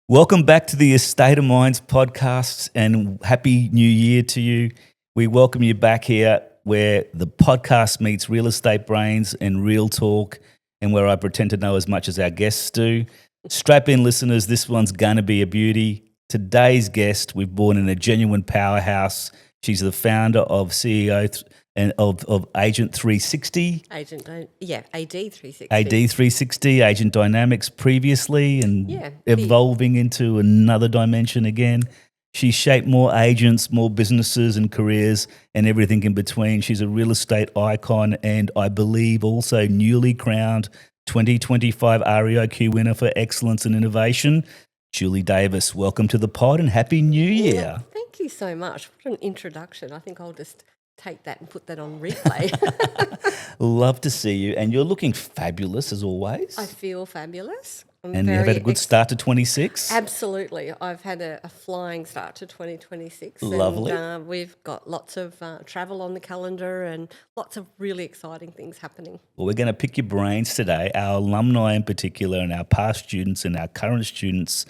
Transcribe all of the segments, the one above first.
Welcome back to the Estate of Minds podcast and happy new year to you. We welcome you back here where the podcast meets real estate brains and real talk and where I pretend to know as much as our guests do. Strap in, listeners. This one's going to be a beauty. Today's guest, we've brought in a genuine powerhouse. She's the founder of CEO and of Agent 360. AD360. AD360, Agent Dynamics previously and evolving into another dimension again. She's shaped more agents, more businesses and careers and everything in between. She's a real estate icon and I believe also newly crowned 2025 REIQ winner for excellence and innovation. Julie Davis, welcome to the pod and Happy New Year. Well, thank you so much. What an introduction. I think I'll just take that and put that on replay. Love to see you. And you're looking fabulous as always. I feel fabulous. And you've had a good start to 26? Absolutely. I've had a flying start to 2026. Lovely. And we've got lots of travel on the calendar and lots of really exciting things happening. Well, we're going to pick your brains today, our alumni in particular and our past students and our current students.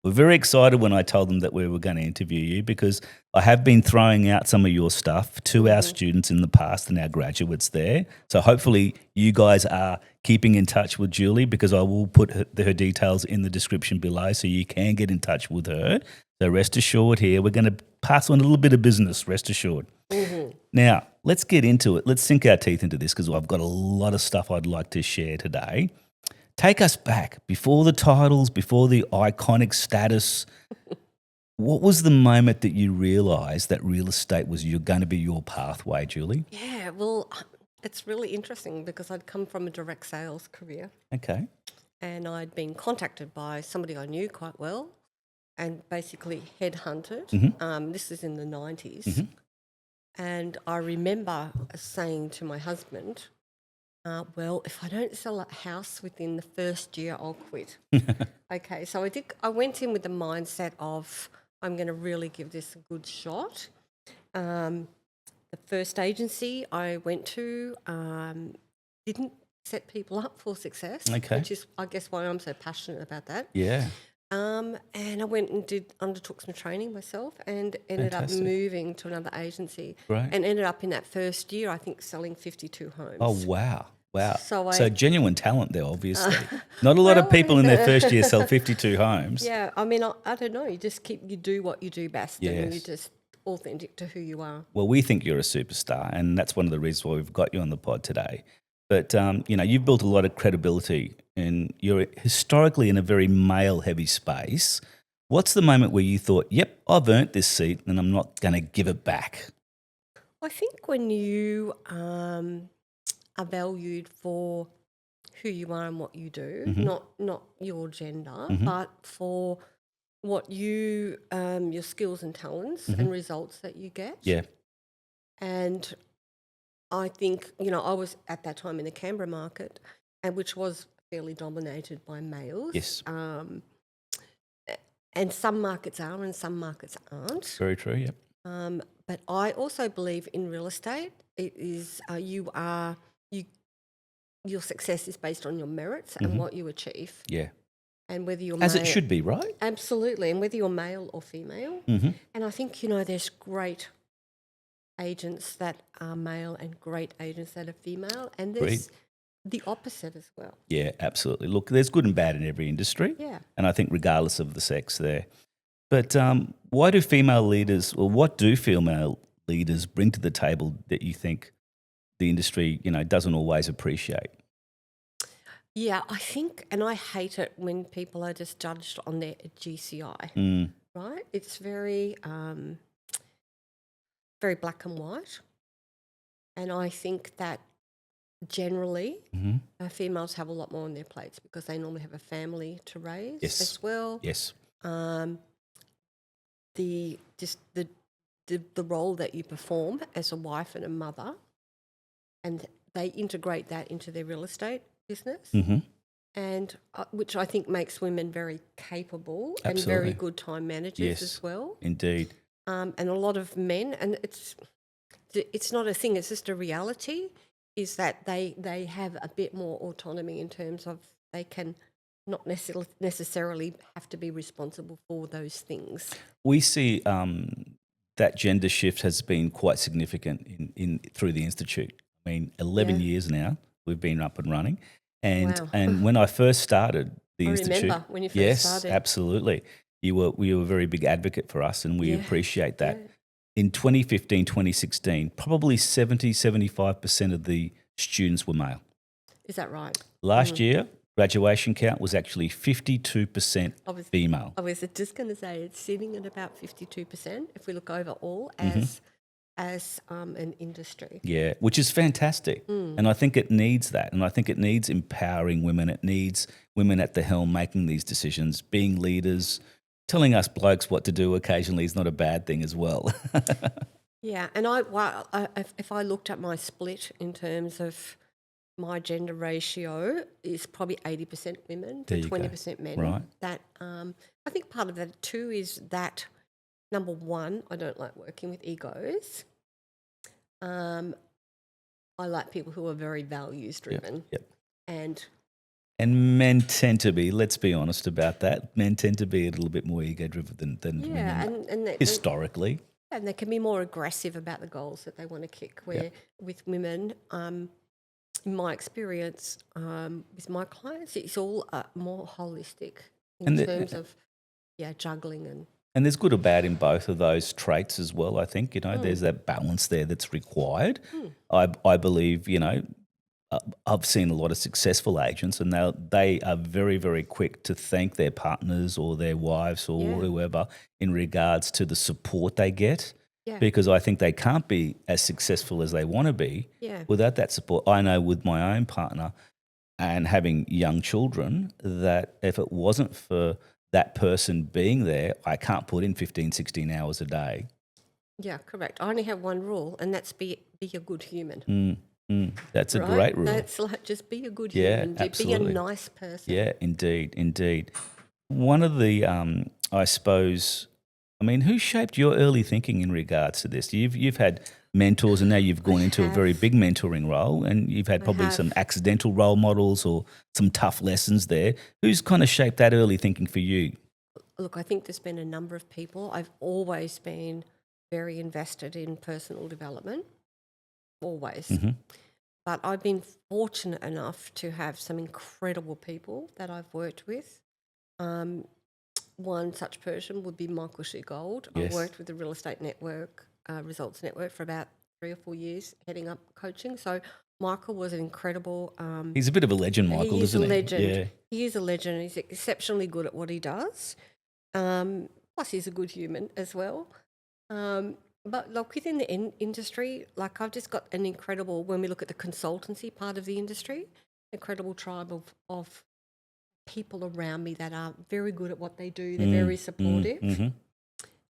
We're very excited when I told them that we were going to interview you because I have been throwing out some of your stuff to our students in the past and our graduates there. So hopefully you guys are keeping in touch with Julie because I will put her details in the description below so you can get in touch with her. So rest assured here, we're going to pass on a little bit of business, rest assured. Mm-hmm. Now, let's get into it. Let's sink our teeth into this because I've got a lot of stuff I'd like to share today. Take us back before the titles, before the iconic status. What was the moment that you realised that real estate was going to be your pathway, Julie? Yeah, well, it's really interesting because I'd come from a direct sales career. Okay. And I'd been contacted by somebody I knew quite well and basically headhunted. Mm-hmm. This is in the 90s. Mm-hmm. And I remember saying to my husband, well, if I don't sell a house within the first year, I'll quit. Okay, so I went in with the mindset of I'm going to really give this a good shot. The first agency I went to didn't set people up for success, which is, I guess, why I'm so passionate about that. Yeah. And I went and undertook some training myself and ended up moving to another agency. Right. And ended up in that first year, I think, selling 52 homes. Oh, wow. Wow. So genuine talent there, obviously. Not a lot of people in their first year sell 52 homes. Yeah, I mean, I don't know. You just you do what you do best and you're just authentic to who you are. Well, we think you're a superstar and that's one of the reasons why we've got you on the pod today. But, you've built a lot of credibility and you're historically in a very male-heavy space. What's the moment where you thought, yep, I've earned this seat and I'm not going to give it back? I think when you are valued for who you are and what you do, mm-hmm. not your gender, mm-hmm. but for what your skills and talents mm-hmm. and results that you get. Yeah. And I think, I was at that time in the Canberra market, and which was fairly dominated by males. Yes. And some markets are and some markets aren't. Very true, yep. But I also believe in real estate. It is your success is based on your merits mm-hmm. and what you achieve. Yeah. And whether you're as it should be, right? Absolutely, and whether you're male or female. Mm-hmm. And I think, there's great agents that are male and great agents that are female, and there's the opposite as well. Yeah, absolutely. Look, there's good and bad in every industry. Yeah. And I think regardless of the sex there. But what do female leaders bring to the table that you think the industry, doesn't always appreciate? Yeah, I think, and I hate it when people are just judged on their GCI, right? It's very, very black and white. And I think that generally mm-hmm. Females have a lot more on their plates because they normally have a family to raise as well. Yes. The role that you perform as a wife and a mother, and they integrate that into their real estate business, mm-hmm. and which I think makes women very capable Absolutely. And very good time managers as well. Indeed. And a lot of men, and it's not a thing, it's just a reality, is that they have a bit more autonomy in terms of they can not necessarily have to be responsible for those things. We see that gender shift has been quite significant in through the institute. I mean, 11 Yeah. years now we've been up and running, and Wow. when I first started the I institute, remember when you first yes, started. absolutely, you were a very big advocate for us, and we Yeah. appreciate that. Yeah. In 2015, 2016, probably 75% of the students were male. Is that right? Last year, graduation count was actually 52% I was female. I was just going to say it's sitting at about 52% if we look overall Mm-hmm. as an industry. Yeah, which is fantastic. And I think it needs that. And I think it needs empowering women. It needs women at the helm making these decisions, being leaders. Telling us blokes what to do occasionally is not a bad thing as well. Yeah, and if I looked at my split in terms of my gender ratio is probably 80% women There to you go. 20% men. Right. That I think part of that too is that number one, I don't like working with egos. I like people who are very values driven, Yep. and And men tend to be, let's be honest about that, men tend to be a little bit more ego driven than yeah, women and historically. they can be more aggressive about the goals that they want to kick. Where with women, in my experience with my clients, it's all more holistic in And terms of juggling And there's good or bad in both of those traits as well, I think. There's that balance there that's required. I believe, I've seen a lot of successful agents, and they are very, very quick to thank their partners or their wives or Yeah. whoever in regards to the support they get, Yeah. because I think they can't be as successful as they want to be Yeah. without that support. I know with my own partner and having young children that if it wasn't for that person being there, I can't put in 15, 16 hours a day. Yeah, correct. I only have one rule, and that's be a good human. That's a Right? great rule. That's like just be a good Yeah, human. Be a absolutely. nice person. Yeah, indeed. One of the, I suppose, I mean, who shaped your early thinking in regards to this? You've had mentors, and now you've gone into a very have. big mentoring role, and you've had probably some have. accidental role models or some tough lessons there. Who's kind of shaped that early thinking for you? Look, I think there's been a number of people. I've always been very invested in personal development, always. But I've been fortunate enough to have some incredible people that I've worked with. One such person would be Michael Gold. Yes. I worked with the Real Estate Network, Results Network for about 3 or 4 years, heading up coaching. So Michael was an incredible. He's a bit of a legend, Michael, he is isn't a he? legend. Yeah. He is a legend. He's exceptionally good at what he does. Plus, he's a good human as well. But like within the industry, like I've just got an incredible, when we look at the consultancy part of the industry, incredible tribe of people around me that are very good at what they do. They're very supportive.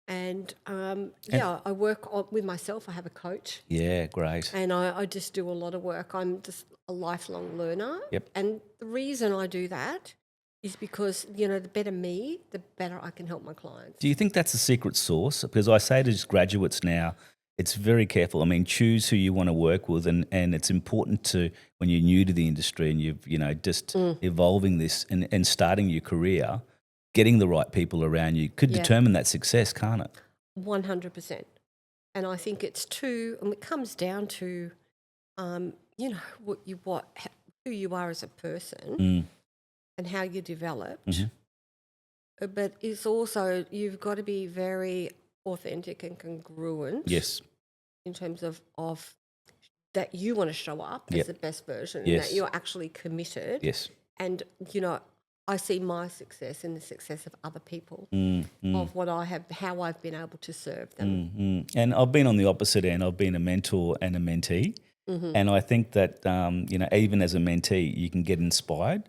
And I work with myself. I have a coach. Yeah, great. And I just do a lot of work. I'm just a lifelong learner. Yep. And the reason I do that is because, the better me, the better I can help my clients. Do you think that's the secret sauce? Because I say to graduates now, it's very careful. I mean, choose who you want to work with, and it's important to, when you're new to the industry and you've, just evolving this and starting your career, getting the right people around you could determine that success, can't it? 100%. And I think it's and it comes down to, who you are as a person and how you're developed. But it's also, you've got to be very authentic and congruent. Yes. In terms of that you want to show up as the best version, and Yes. that you're actually committed. Yes. And, I see my success in the success of other people, of what I have, how I've been able to serve them. And I've been on the opposite end. I've been a mentor and a mentee. And I think that, even as a mentee, you can get inspired.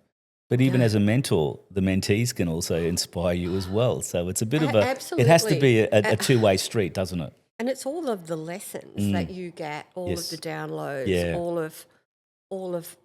But even as a mentor, the mentees can also inspire you as well. So it's a bit of a, Absolutely. it has to be a two-way street, doesn't it? And it's all of the lessons that you get, all of the downloads, all of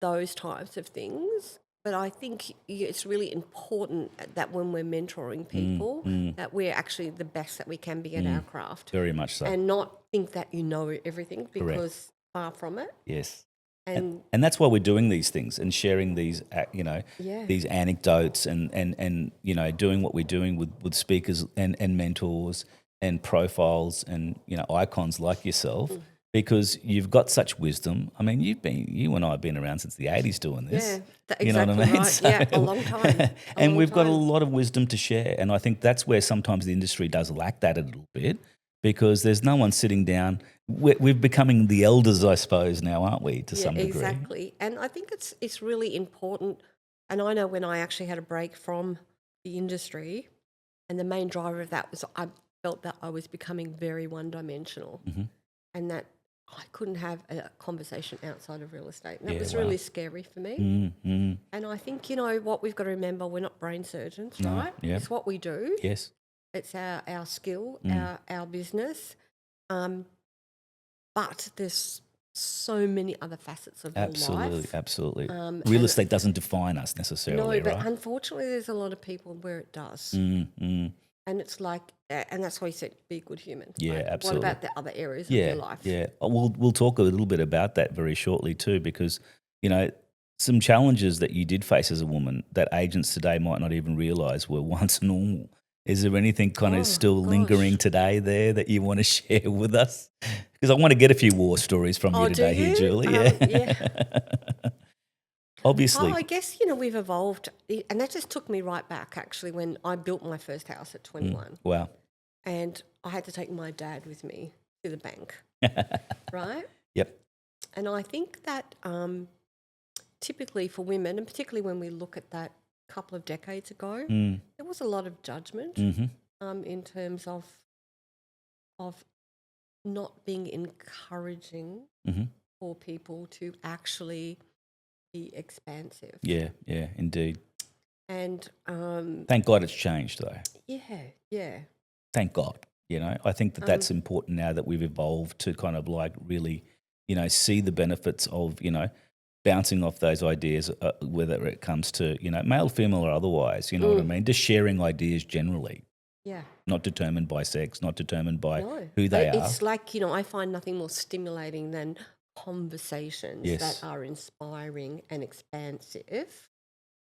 those types of things. But I think it's really important that when we're mentoring people, that we're actually the best that we can be at our craft. Very much so. And not think that you know everything, because far from it. Yes. And that's why we're doing these things and sharing these, yeah, these anecdotes and doing what we're doing with speakers and mentors and profiles and, icons like yourself, because you've got such wisdom. I mean, you and I have been around since the 80s doing this. yeah, You know what I exactly mean? right. Yeah, a long time. And we've got a lot of wisdom to share. And I think that's where sometimes the industry does lack that a little bit, because there's no one sitting down. We're becoming the elders, I suppose, now, aren't we, to some degree? Exactly. And I think it's really important. And I know when I actually had a break from the industry, and the main driver of that was I felt that I was becoming very one-dimensional, and that I couldn't have a conversation outside of real estate. And that was really scary for me. And I think, what we've got to remember, we're not brain surgeons, right? Yeah. It's what we do. Yes. It's our skill, our business. But there's so many other facets of your life. Absolutely. Real estate doesn't define us necessarily, No, but right? unfortunately, there's a lot of people where it does. And it's like, and that's why you said be a good human. Yeah, Like, absolutely. what about the other areas of your life? Yeah. We'll talk a little bit about that very shortly too, because, some challenges that you did face as a woman that agents today might not even realise were once normal. Is there anything kind of still lingering today there that you want to share with us? Because I want to get a few war stories from you today here, Julie. Yeah. Obviously. I guess, we've evolved. And that just took me right back, actually, when I built my first house at 21. Wow. And I had to take my dad with me to the bank, right? Yep. And I think that typically for women, and particularly when we look at that couple of decades ago, there was a lot of judgment in terms of not being encouraging for people to actually be expansive. Yeah, indeed. And thank God it's changed, though. Yeah. Thank God. I think that's important now that we've evolved to kind of like really, see the benefits of, bouncing off those ideas, whether it comes to, male, female, or otherwise. You know what I mean? Just sharing ideas generally. Yeah. Not determined by sex, not determined by No. who they are. It's like, I find nothing more stimulating than conversations that are inspiring and expansive,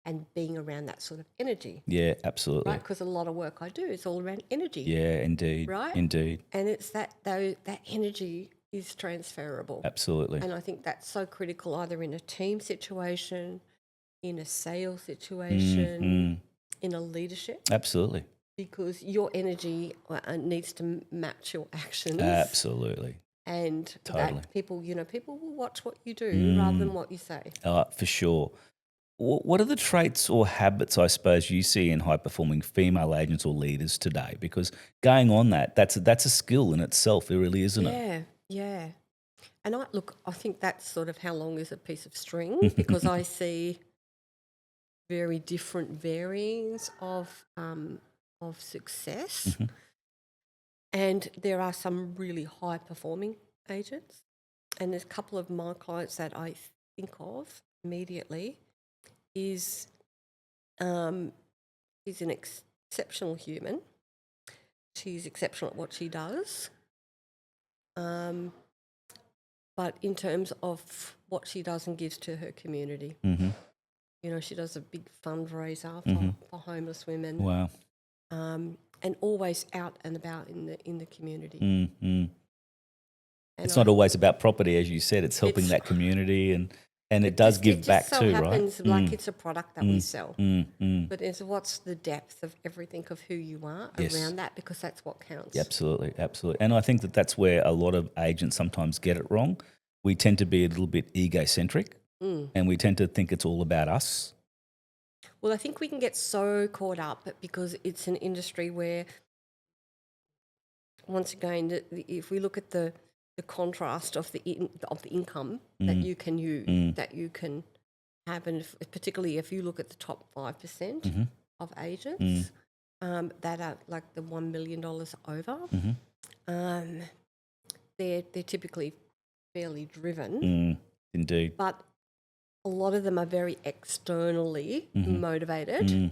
and being around that sort of energy. Yeah, absolutely. Right, because a lot of work I do is all around energy. Yeah, indeed. Right? Indeed. And it's that energy is transferable. Absolutely. And I think that's so critical, either in a team situation, in a sales situation, in a leadership. Absolutely. Because your energy needs to match your actions. Absolutely. And Totally. that people will watch what you do rather than what you say. For sure. What are the traits or habits, I suppose, you see in high-performing female agents or leaders today? Because going on that's a skill in itself, it really, isn't it? Yeah. And I think that's sort of how long is a piece of string, because I see very different varyings of success. And there are some really high-performing agents. And there's a couple of my clients that I think of immediately. She's an exceptional human. She's exceptional at what she does. But in terms of what she does and gives to her community. She does a big fundraiser for homeless women. Wow. And always out and about in the community. It's not always about property, as you said. It's helping that community, and it does give back too, right? It just so happens like it's a product that we sell. But it's what's the depth of everything of who you are around that, because that's what counts. Absolutely. And I think that's where a lot of agents sometimes get it wrong. We tend to be a little bit egocentric, and we tend to think it's all about us. Well, I think we can get so caught up because it's an industry where, once again, if we look at the contrast of the income that you can use, that you can have, and particularly if you look at the top 5% of agents that are like the $1 million over, they're typically fairly driven. Indeed. But a lot of them are very externally motivated,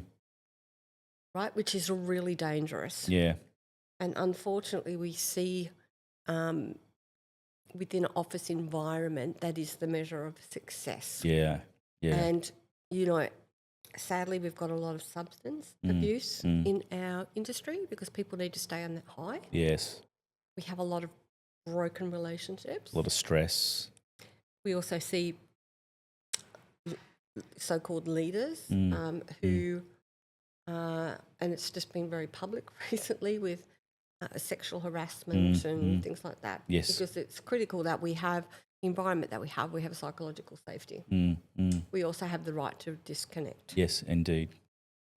right, which is really dangerous. Yeah. And unfortunately, we see within an office environment that is the measure of success. Yeah. Yeah. And, sadly, we've got a lot of substance abuse in our industry because people need to stay on that high. Yes. We have a lot of broken relationships. A lot of stress. We also see so-called leaders who, and it's just been very public recently with sexual harassment and things like that. Yes. Because it's critical that we have the environment that we have psychological safety. We also have the right to disconnect. Yes, indeed.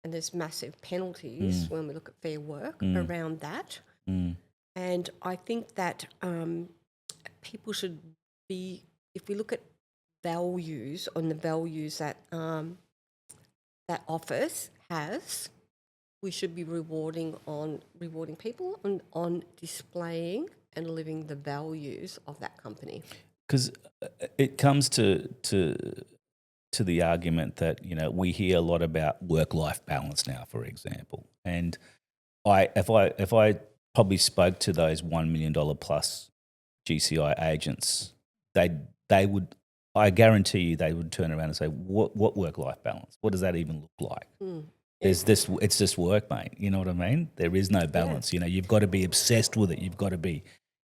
And there's massive penalties when we look at fair work around that. And I think that people should be, if we look at values on the values that that office has, we should be rewarding people on displaying and living the values of that company. Because it comes to the argument that we hear a lot about work-life balance now, for example, and if I probably spoke to those $1 million plus GCI agents, they would, I guarantee you, they would turn around and say, "What work-life balance? What does that even look like?" There's this, it's just work, mate. You know what I mean? There is no balance. You've got to be obsessed with it. You've got to be.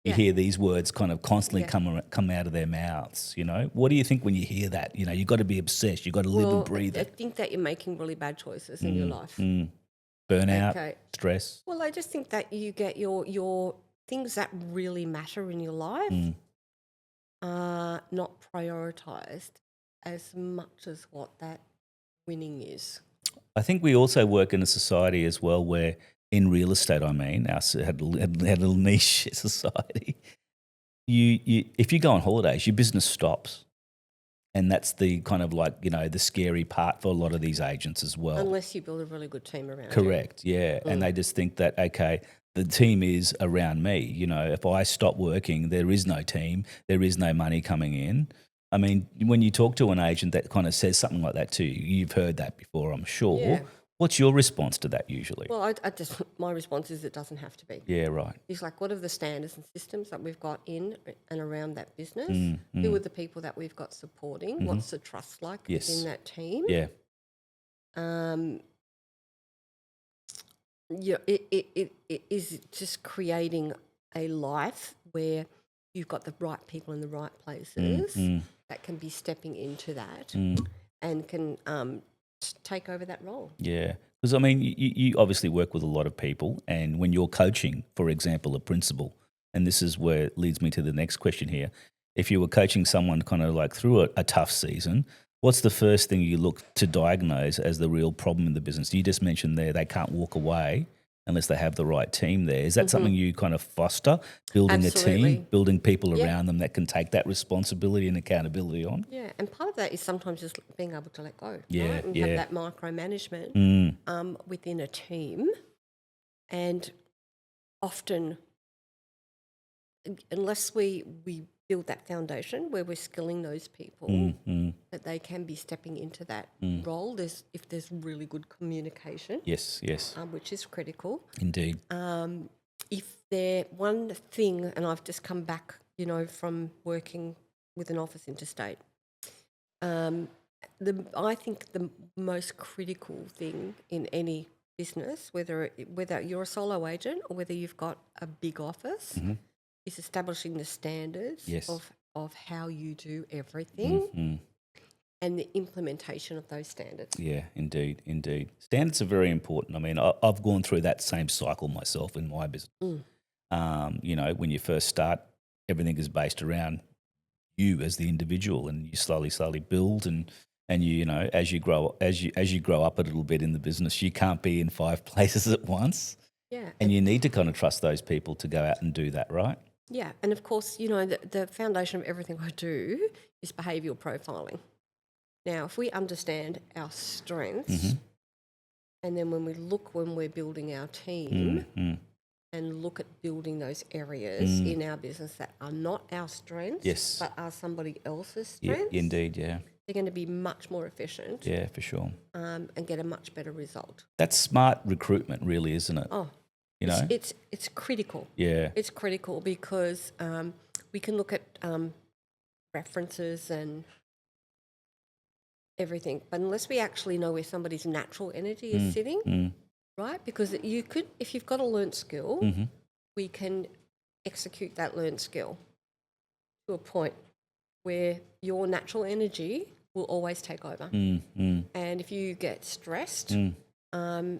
You hear these words kind of constantly come out of their mouths. What do you think when you hear that? You've got to be obsessed. You've got to live and breathe I it. think that you're making really bad choices in your life. Burnout, stress. Well, I just think that you get your things that really matter in your life are not prioritised as much as what that winning is. I think we also work in a society as well where, in real estate, I mean, our had a little niche society. If you go on holidays, your business stops, and that's the kind of like the scary part for a lot of these agents as well. Unless you build a really good team around. Correct, yeah, and they just think that the team is around me. If I stop working, there is no team, there is no money coming in. I mean, when you talk to an agent that kind of says something like that to you, you've heard that before, I'm sure. Yeah. What's your response to that usually? Well, my response is it doesn't have to be. Yeah, right. It's like, what are the standards and systems that we've got in and around that business? Who are the people that we've got supporting? What's the trust like within that team? Yeah. It is just creating a life where you've got the right people in the right places that can be stepping into that and can take over that role. Yeah. Because, I mean, you obviously work with a lot of people, and when you're coaching, for example, a principal, and this is where it leads me to the next question here. If you were coaching someone kind of like through a tough season, what's the first thing you look to diagnose as the real problem in the business? You just mentioned there they can't walk away unless they have the right team there. Is that something you kind of foster, building Absolutely. a team, building people around them that can take that responsibility and accountability on? Yeah, and part of that is sometimes just being able to let go, Yeah, right? And yeah. have that micromanagement within a team. And often, unless we build that foundation where we're skilling those people, that they can be stepping into that role, if there's really good communication. Yes. Which is critical. Indeed. If they're one thing, and I've just come back, from working with an office interstate, I think the most critical thing in any business, whether you're a solo agent or whether you've got a big office, is establishing the standards of how you do everything and the implementation of those standards. Yeah, indeed. Standards are very important. I mean, I've gone through that same cycle myself in my business. When you first start, everything is based around you as the individual, and you slowly build, and as you grow up a little bit in the business, you can't be in 5 places at once. Yeah, and you need to kind of trust those people to go out and do that, right? Yeah, and of course, the foundation of everything I do is behavioural profiling. Now, if we understand our strengths, and then when we're building our team and look at building those areas in our business that are not our strengths, but are somebody else's strengths, indeed, yeah. They're going to be much more efficient. Yeah, for sure. And get a much better result. That's smart recruitment, really, isn't it? Oh, it's critical. Yeah. It's critical because we can look at references and everything, but unless we actually know where somebody's natural energy is sitting, right? Because you could, if you've got a learnt skill, we can execute that learnt skill to a point where your natural energy will always take over. And if you get stressed, unless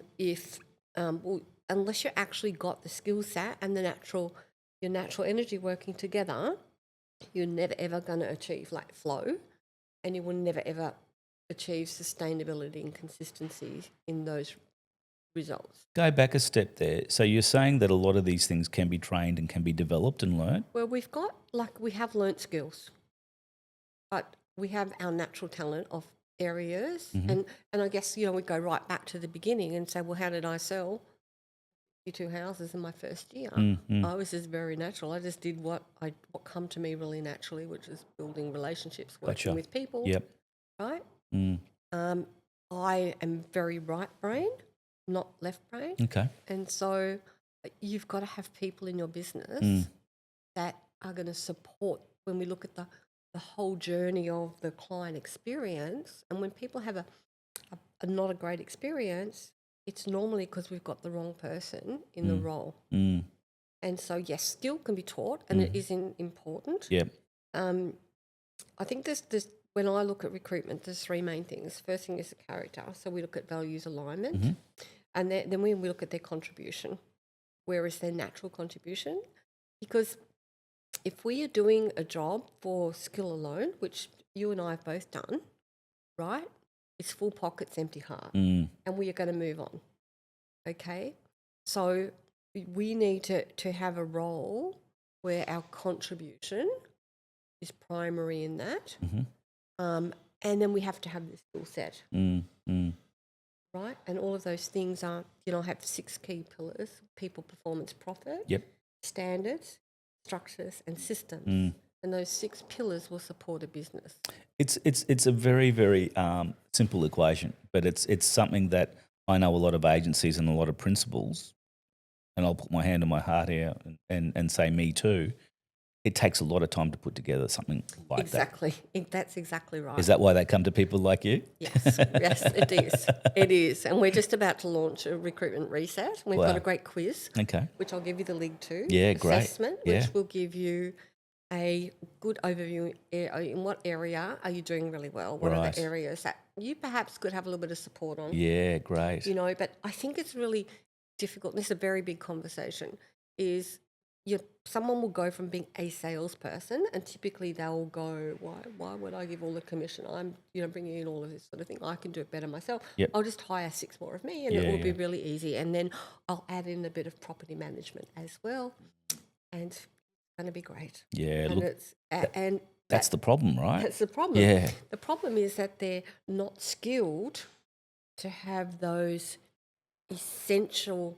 you actually got the skill set and your natural energy working together, you're never ever going to achieve like flow, and you will never ever achieve sustainability and consistency in those results. Go back a step there. So you're saying that a lot of these things can be trained and can be developed and learned? Well, we have learnt skills, but we have our natural talent of areas. And I guess, we go right back to the beginning and say, well, how did I sell 2 houses in my first year? I was just very natural. I just did what come to me really naturally, which is building relationships, working with people. Yep. Right? I am very right brain, not left brain. Okay. And so you've got to have people in your business that are going to support when we look at the whole journey of the client experience. And when people have a not a great experience, it's normally because we've got the wrong person in the role. And so, yes, skill can be taught, and it is important. Yep. I think there's when I look at recruitment, there's 3 main things. First thing is the character. So we look at values alignment, and then we look at their contribution. Where is their natural contribution? Because if we are doing a job for skill alone, which you and I have both done, right? It's full pockets, empty heart, and we are going to move on. Okay? So we need to have a role where our contribution is primary in that. And then we have to have the skill set, right? And all of those things are, I have 6 key pillars: people, performance, profit, standards, structures, and systems. And those 6 pillars will support a business. It's a very, very simple equation, but it's something that I know a lot of agencies and a lot of principals, and I'll put my hand on my heart here and say me too. It takes a lot of time to put together something like that. Exactly. That's exactly right. Is that why they come to people like you? Yes, yes, it is. It is. And we're just about to launch a recruitment reset. We've got a great quiz, which I'll give you the link to. Yeah, great. Assessment, which will give you a good overview in what area are you doing really well? What are the areas that you perhaps could have a little bit of support on? Yeah, great. But I think it's really difficult. This is a very big conversation. Someone will go from being a salesperson, and typically they'll go, why would I give all the commission? I'm bringing in all of this sort of thing. I can do it better myself. I'll just hire 6 more of me, and it will be really easy. And then I'll add in a bit of property management as well, and it's going to be great. Yeah, and that's the problem, right? That's the problem. Yeah. The problem is that they're not skilled to have those essential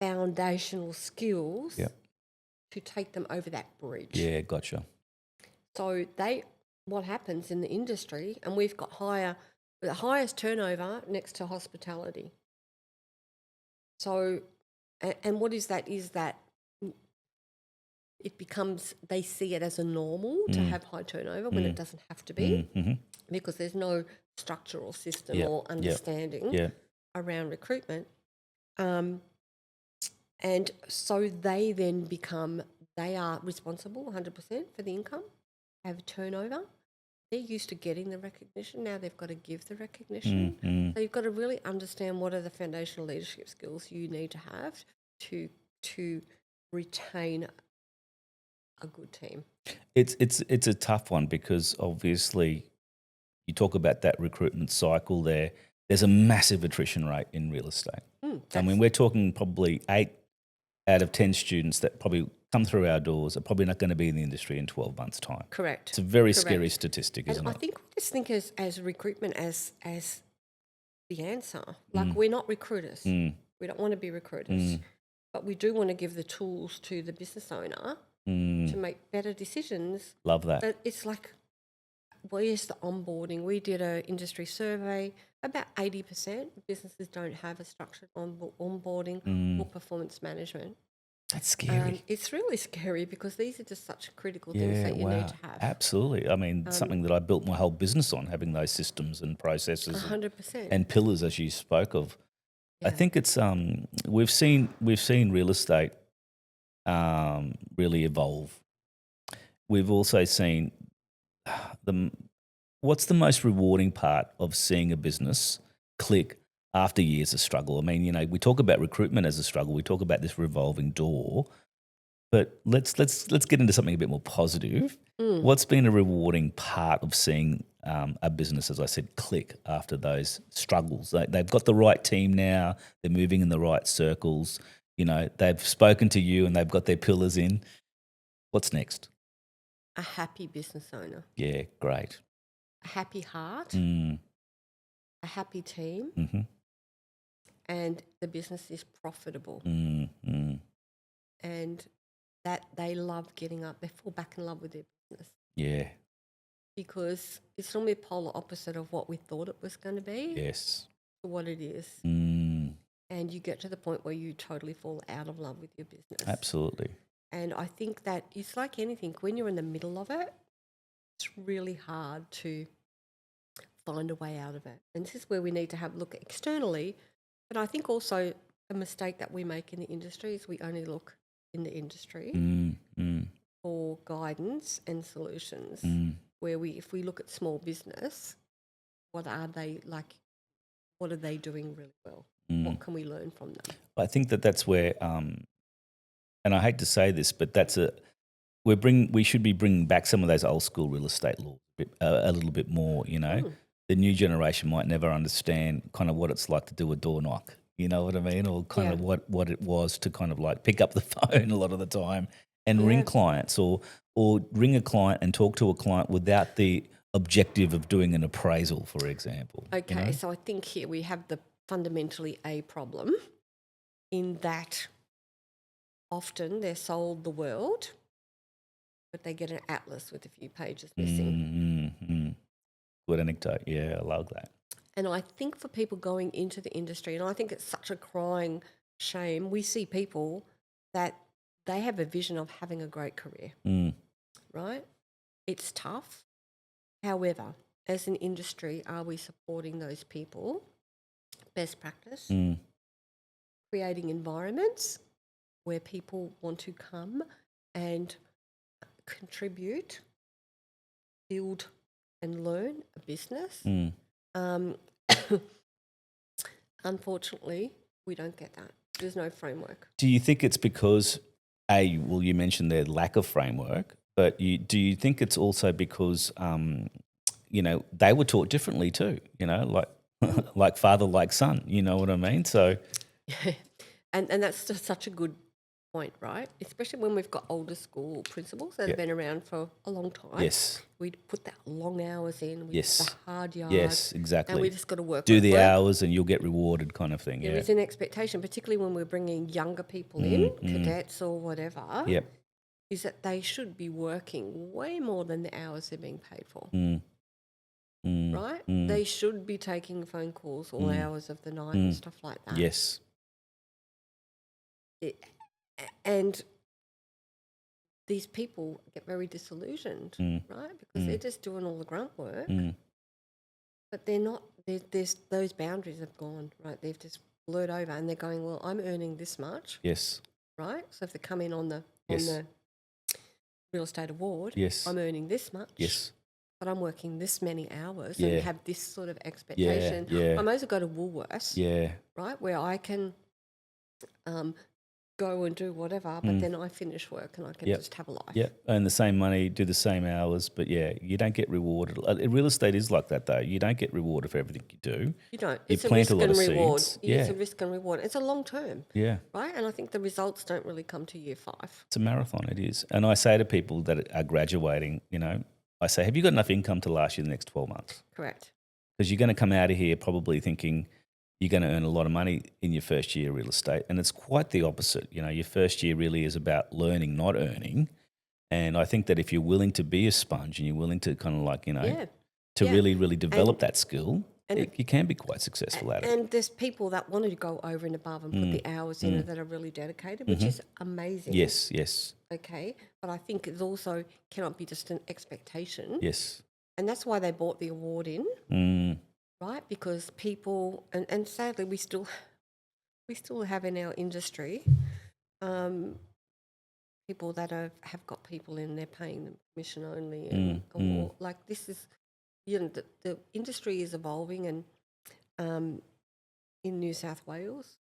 foundational skills to take them over that bridge. Yeah, gotcha. So what happens in the industry, and we've got the highest turnover next to hospitality. So, and what is that? Is that it becomes, they see it as a normal to have high turnover when it doesn't have to be, because there's no structural system or understanding around recruitment. And so they then they are responsible 100% for the income, have turnover. They're used to getting the recognition. Now they've got to give the recognition. So you've got to really understand what are the foundational leadership skills you need to have to retain a good team. It's a tough one, because obviously you talk about that recruitment cycle there. There's a massive attrition rate in real estate. I mean, we're talking probably 8 out of 10 students that probably come through our doors are probably not going to be in the industry in 12 months' time. Correct. It's a very scary statistic, isn't and it? I think we just think as recruitment as the answer. Like, we're not recruiters. We don't want to be recruiters. But we do want to give the tools to the business owner to make better decisions. Love that. But it's like, where's the onboarding? We did an industry survey. About 80% of businesses don't have a structured onboarding or performance management. That's scary. It's really scary because these are just such critical things Yeah, that you need wow. to have. Absolutely. I mean, something that I built my whole business on, having those systems and processes 100%. and pillars as you spoke of. I Yeah. think it's we've seen real estate really evolve. We've also seen the what's the most rewarding part of seeing a business click after years of struggle? I mean, we talk about recruitment as a struggle. We talk about this revolving door, but let's get into something a bit more positive. What's been a rewarding part of seeing a business, as I said, click after those struggles? They've got the right team now. They're moving in the right circles. They've spoken to you and they've got their pillars in. What's next? A happy business owner, Yeah, great. a happy heart, Mm, a happy team, mm-hmm, and the business is profitable. mm. And that they love getting up, they fall back in love with their business Yeah, because it's normally polar opposite of what we thought it was going to be yes. to what it is. Mm, And you get to the point where you totally fall out of love with your business. absolutely. And I think that it's like anything, when you're in the middle of it, it's really hard to find a way out of it. And this is where we need to have a look externally. But I think also a mistake that we make in the industry is we only look in the industry for guidance and solutions. Where if we look at small business, what are they like? What are they doing really well? What can we learn from them? I think that's where, and I hate to say this, but we should be bringing back some of those old school real estate laws a little bit more. The new generation might never understand kind of what it's like to do a door knock. You know what I mean? Or kind of what it was to kind of like pick up the phone a lot of the time and ring clients or ring a client and talk to a client without the objective of doing an appraisal, for example. Okay, so I think here we have fundamentally a problem in that often they're sold the world, but they get an atlas with a few pages missing. Good anecdote. Yeah, I love that. And I think for people going into the industry, and I think it's such a crying shame, we see people that they have a vision of having a great career, right? It's tough. However, as an industry, are we supporting those people? Best practice, creating environments where people want to come and contribute, build and learn a business. Unfortunately, we don't get that. There's no framework. Do you think it's because, you mentioned their lack of framework, but do you think it's also because, they were taught differently too, like father, like son, you know what I mean? So, and that's just such a good point, right? Especially when we've got older school principals that have been around for a long time. Yes. We put that long hours in. We Yes. put the hard yards. Yes, exactly. And we just got to work. Do the hours and you'll get rewarded kind of thing. There is an expectation, particularly when we're bringing younger people in, cadets or whatever, is that they should be working way more than the hours they're being paid for. Right? They should be taking phone calls all hours of the night and stuff like that. Yes. And these people get very disillusioned, right? Because they're just doing all the grunt work, but they're not. There's those boundaries have gone, right? They've just blurred over, and they're going, well, I'm earning this much, Yes. right? So if they come in on the real estate award, Yes. I'm earning this much, Yes. but I'm working this many hours Yeah. and have this sort of expectation. Yeah. I might as well go to Woolworths, right, where I can go and do whatever, but then I finish work and I can just have a life. Yeah, earn the same money, do the same hours, but you don't get rewarded. Real estate is like that though. You don't get rewarded for everything you do. You don't. You It's a plant risk a lot and of reward. seeds. It's a risk and reward. It's a long term, Yeah. right? And I think the results don't really come to year 5. It's a marathon, it is. And I say to people that are graduating, I say, have you got enough income to last you the next 12 months? Correct. Because you're going to come out of here probably thinking you're going to earn a lot of money in your first year of real estate. And it's quite the opposite. Your first year really is about learning, not earning. And I think that if you're willing to be a sponge and you're willing to kind of like, to really, really develop that skill. And you can be quite successful at it. and there's people that want to go over and above and put the hours in it that are really dedicated, which is amazing. Yes, yes, Okay, but I think it also cannot be just an expectation, yes. and that's why they brought the award in, Mm, right? Because people, and sadly, we still have in our industry people that have got people in, they're paying them commission only, and or like this is, the industry is evolving, and in New South Wales,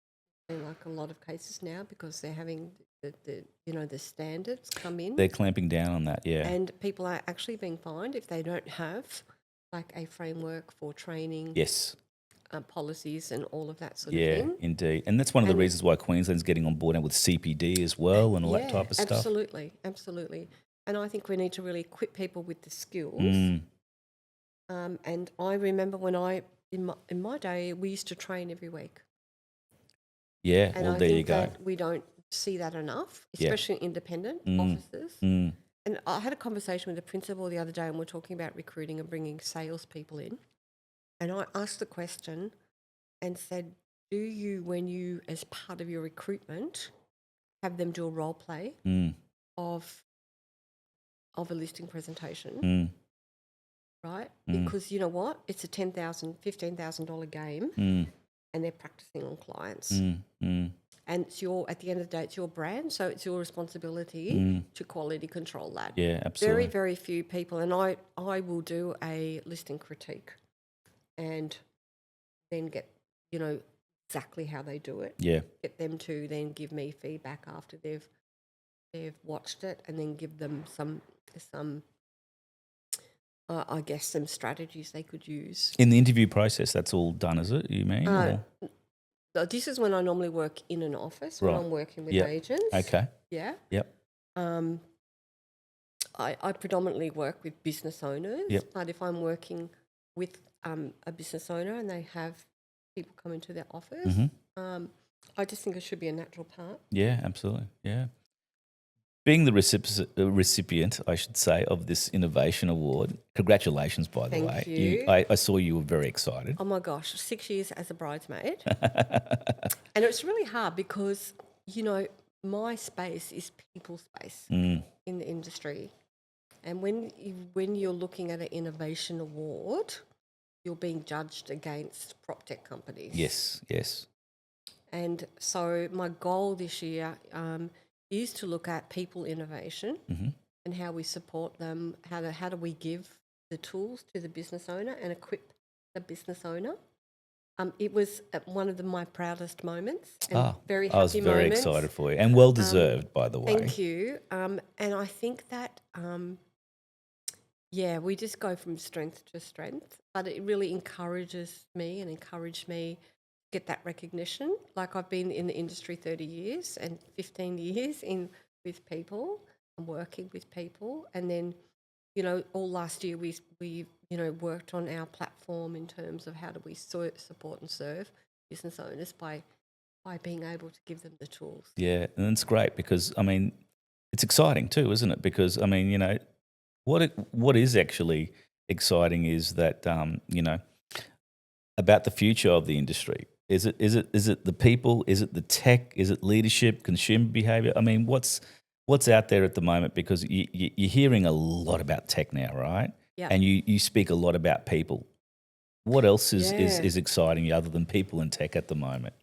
in like a lot of cases now, because they're having the standards come in, they're clamping down on that, yeah. and people are actually being fined if they don't have like a framework for training, Yes. policies, and all of that sort of Yeah, thing. indeed. And that's one of the And- reasons why Queensland's getting on board now with CPD as well and all that type of stuff. Absolutely, absolutely. And I think we need to really equip people with the skills. And I remember when in my day, we used to train every week. Yeah, And well, I there think you go. that we don't see that enough, Yeah. especially independent officers. And I had a conversation with the principal the other day, and we're talking about recruiting and bringing salespeople in. And I asked the question and said, do you, when you, as part of your recruitment, have them do a role play of a listing presentation, right? Because you know what? It's a $10,000, $15,000 game, and they're practicing on clients. And it's at the end of the day, it's your brand, so it's your responsibility to quality control that. Yeah, absolutely. Very, very few people, and I will do a listing critique and then get, exactly how they do it. Yeah. Get them to then give me feedback after they've watched it, and then give them some I guess some strategies they could use. In the interview process, that's all done, is it, you mean? Or? This is when I normally work in an office, when I'm working with agents. Okay. Yeah. Yep. I predominantly work with business owners, but if I'm working with a business owner and they have people come into their office, I just think it should be a natural part. Yeah, absolutely. Yeah. Being the recipient, I should say, of this innovation award, congratulations, by the way. Thank you. I saw you were very excited. Oh my gosh, 6 years as a bridesmaid. And it's really hard because, my space is people space in the industry. And when you're looking at an innovation award, you're being judged against prop tech companies. Yes, yes. And so my goal this year is to look at people innovation and how we support them. How do we give the tools to the business owner and equip the business owner? It was one of my proudest moments and very happy moments. I was very excited for you, and well deserved, by the way. Thank you. And I think that, we just go from strength to strength, but it really encourages me and encouraged me to get that recognition. Like, I've been in the industry 30 years and 15 years with people and working with people. And then, all last year we worked on our platform in terms of how do we support and serve business owners by being able to give them the tools. Yeah, and it's great because, I mean, it's exciting too, isn't it? Because, I mean, what is actually exciting is that, about the future of the industry. Is it the people? Is it the tech? Is it leadership, consumer behavior? I mean, what's out there at the moment? Because you're hearing a lot about tech now, right? Yeah. And you speak a lot about people. What else is exciting you other than people and tech at the moment?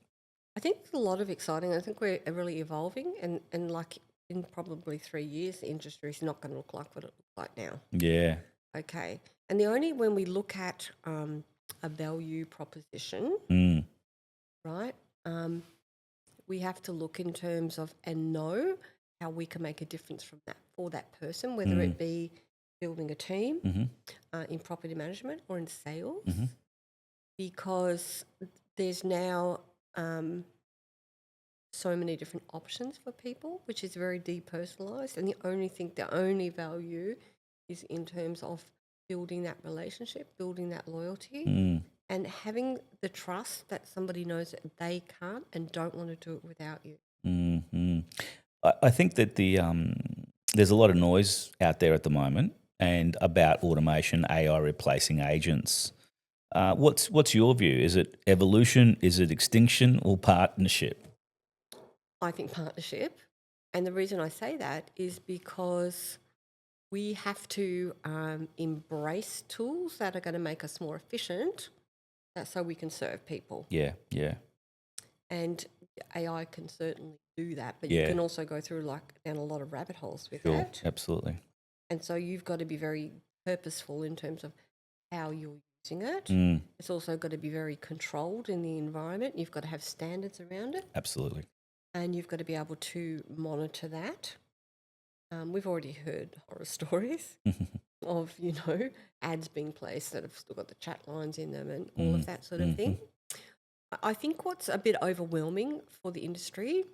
I think there's a lot of exciting. I think we're really evolving, and like in probably 3 years, the industry is not going to look like what it looks like now. Yeah. Okay. And when we look at a value proposition, right, we have to look in terms of and know how we can make a difference for that person, whether it be building a team in property management or in sales, because there's now so many different options for people, which is very depersonalized, and the only value is in terms of building that relationship, building that loyalty, and having the trust that somebody knows that they can't and don't want to do it without you. I think that there's a lot of noise out there at the moment and about automation, AI replacing agents. What's your view? Is it evolution? Is it extinction or partnership? I think partnership. And the reason I say that is because we have to embrace tools that are going to make us more efficient. That's so we can serve people. Yeah, yeah, And AI can certainly do that, but you yeah. can also go through down a lot of rabbit holes with Sure, that. absolutely. And so you've got to be very purposeful in terms of how you're using it. Mm, It's also got to be very controlled in the environment. You've got to have standards around it, absolutely. and you've got to be able to monitor that. We've already heard horror stories of, ads being placed that have still got the chat lines in them and all of that sort of thing. I think what's a bit overwhelming for the industry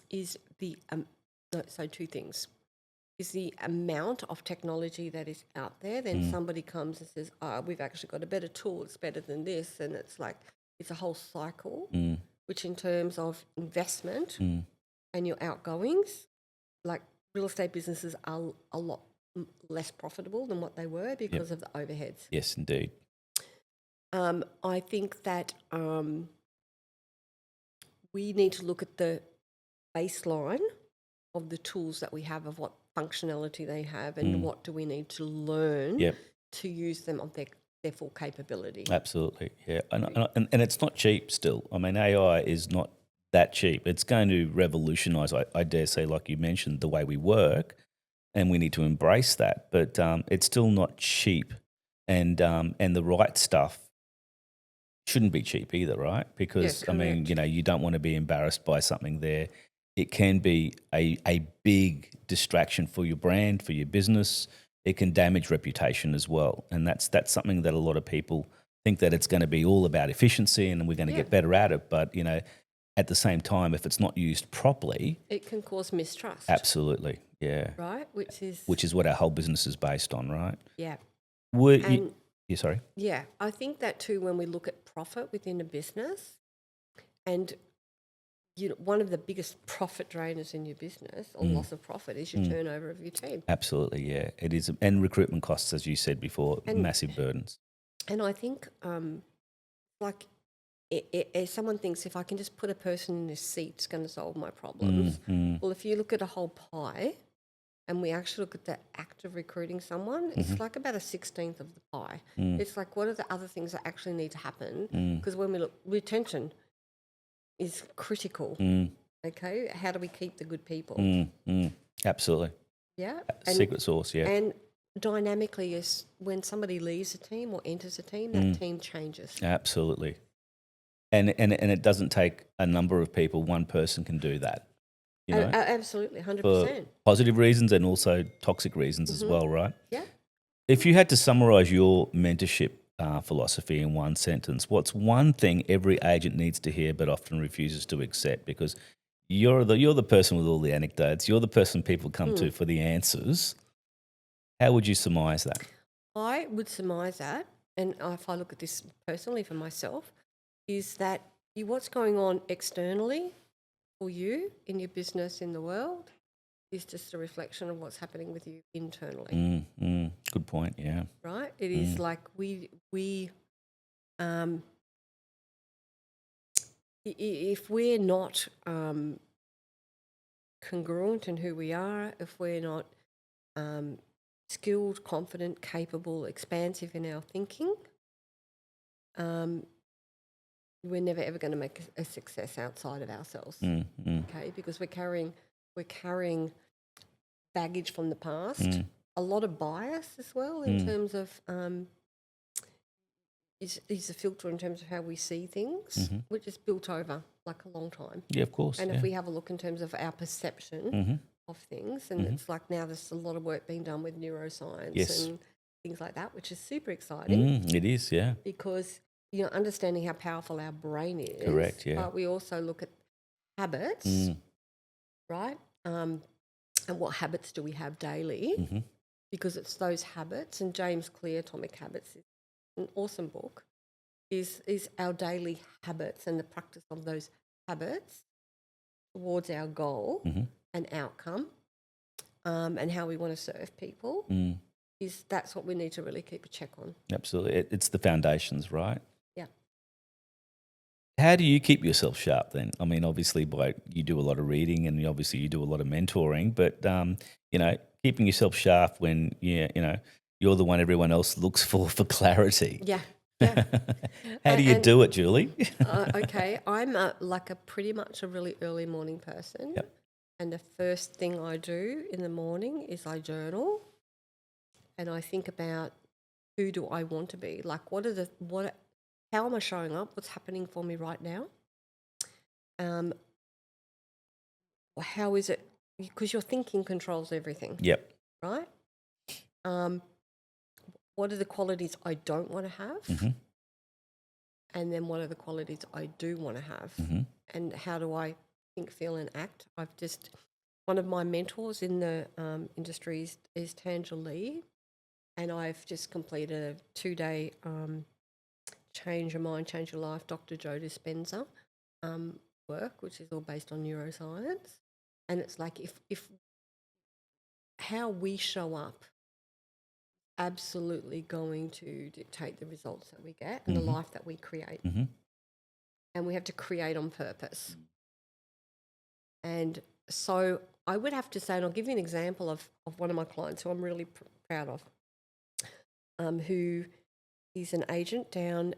is two things. Is the amount of technology that is out there. Then somebody comes and says, we've actually got a better tool, it's better than this. And it's like, it's a whole cycle, which in terms of investment and your outgoings, like real estate businesses are a lot less profitable than what they were because of the overheads. Yes, indeed. I think that we need to look at the baseline of the tools that we have, of what functionality they have, and what do we need to learn Yep. to use them of their full capability. Absolutely, yeah. And it's not cheap still. I mean, AI is not that cheap. It's going to revolutionise, I dare say, like you mentioned, the way we work, and we need to embrace that. But it's still not cheap, and the right stuff shouldn't be cheap either, right? Because, I mean, correct. you don't want to be embarrassed by something there. It can be a big distraction for your brand, for your business. It can damage reputation as well. And that's something that a lot of people think that it's going to be all about efficiency and we're going to get better at it. But, at the same time, if it's not used properly, It can cause mistrust. absolutely, yeah. Right? Which Which is what our whole business is based on, right? yeah. Yeah, sorry. Yeah, I think that too, when we look at profit within a business, and one of the biggest profit drainers in your business or loss of profit is your turnover of your team. Absolutely, yeah. It is. And recruitment costs, as you said before, massive burdens. And I think, like, if someone thinks if I can just put a person in this seat, it's going to solve my problems. Well, if you look at a whole pie, and we actually look at the act of recruiting someone, it's like about a 16th of the pie. It's like, what are the other things that actually need to happen? Because when we look, retention is critical. Okay, how do we keep the good people? Absolutely. Yeah, Secret sauce, yeah. and dynamically, is when somebody leaves a team or enters a team, that team changes. Absolutely. And it doesn't take a number of people. One person can do that. Absolutely, For 100%. positive reasons and also toxic reasons as well, right? Yeah. If you had to summarize your mentorship philosophy in one sentence, what's one thing every agent needs to hear but often refuses to accept? Because you're the person with all the anecdotes. You're the person people come to for the answers. How would you surmise that? I would surmise that, and if I look at this personally for myself, is that what's going on externally for you in your business, in the world, is just a reflection of what's happening with you internally. Good point, yeah. Right? It is like if we're not congruent in who we are, if we're not skilled, confident, capable, expansive in our thinking, we're never ever going to make a success outside of ourselves. Okay, because we're carrying baggage from the past, a lot of bias as well in terms of is a filter in terms of how we see things, which is built over like a long time. Yeah, of course. And yeah. if we have a look in terms of our perception of things, and it's like now there's a lot of work being done with neuroscience and things like that, which is super exciting. It is, yeah. Because understanding how powerful our brain is. Correct, yeah. But we also look at habits, right? And what habits do we have daily? Because it's those habits, and James Clear, Atomic Habits, is an awesome book, is our daily habits and the practice of those habits towards our goal and outcome, and how we want to serve people. that's what we need to really keep a check on. Absolutely. It's the foundations, right? Yeah. How do you keep yourself sharp then? I mean, obviously, you do a lot of reading and obviously you do a lot of mentoring, but, keeping yourself sharp when, you're the one everyone else looks for clarity. Yeah. Yeah. How do you And do it, Julie? okay, I'm pretty much a really early morning person. Yep. And the first thing I do in the morning is I journal and I think about who do I want to be? Like how am I showing up? What's happening for me right now? How is it? Because your thinking controls everything, Yep. right? What are the qualities I don't want to have? Mm-hmm. And then what are the qualities I do want to have? Mm-hmm. And how do I think, feel, and act? One of my mentors in the industry is Tangel Lee, and I've just completed a 2-day Change Your Mind, Change Your Life, Dr. Joe Dispenza work, which is all based on neuroscience. And it's like if how we show up absolutely going to dictate the results that we get and the life that we create. Mm-hmm. And we have to create on purpose. And so I would have to say, and I'll give you an example of one of my clients who I'm really proud of, who is an agent down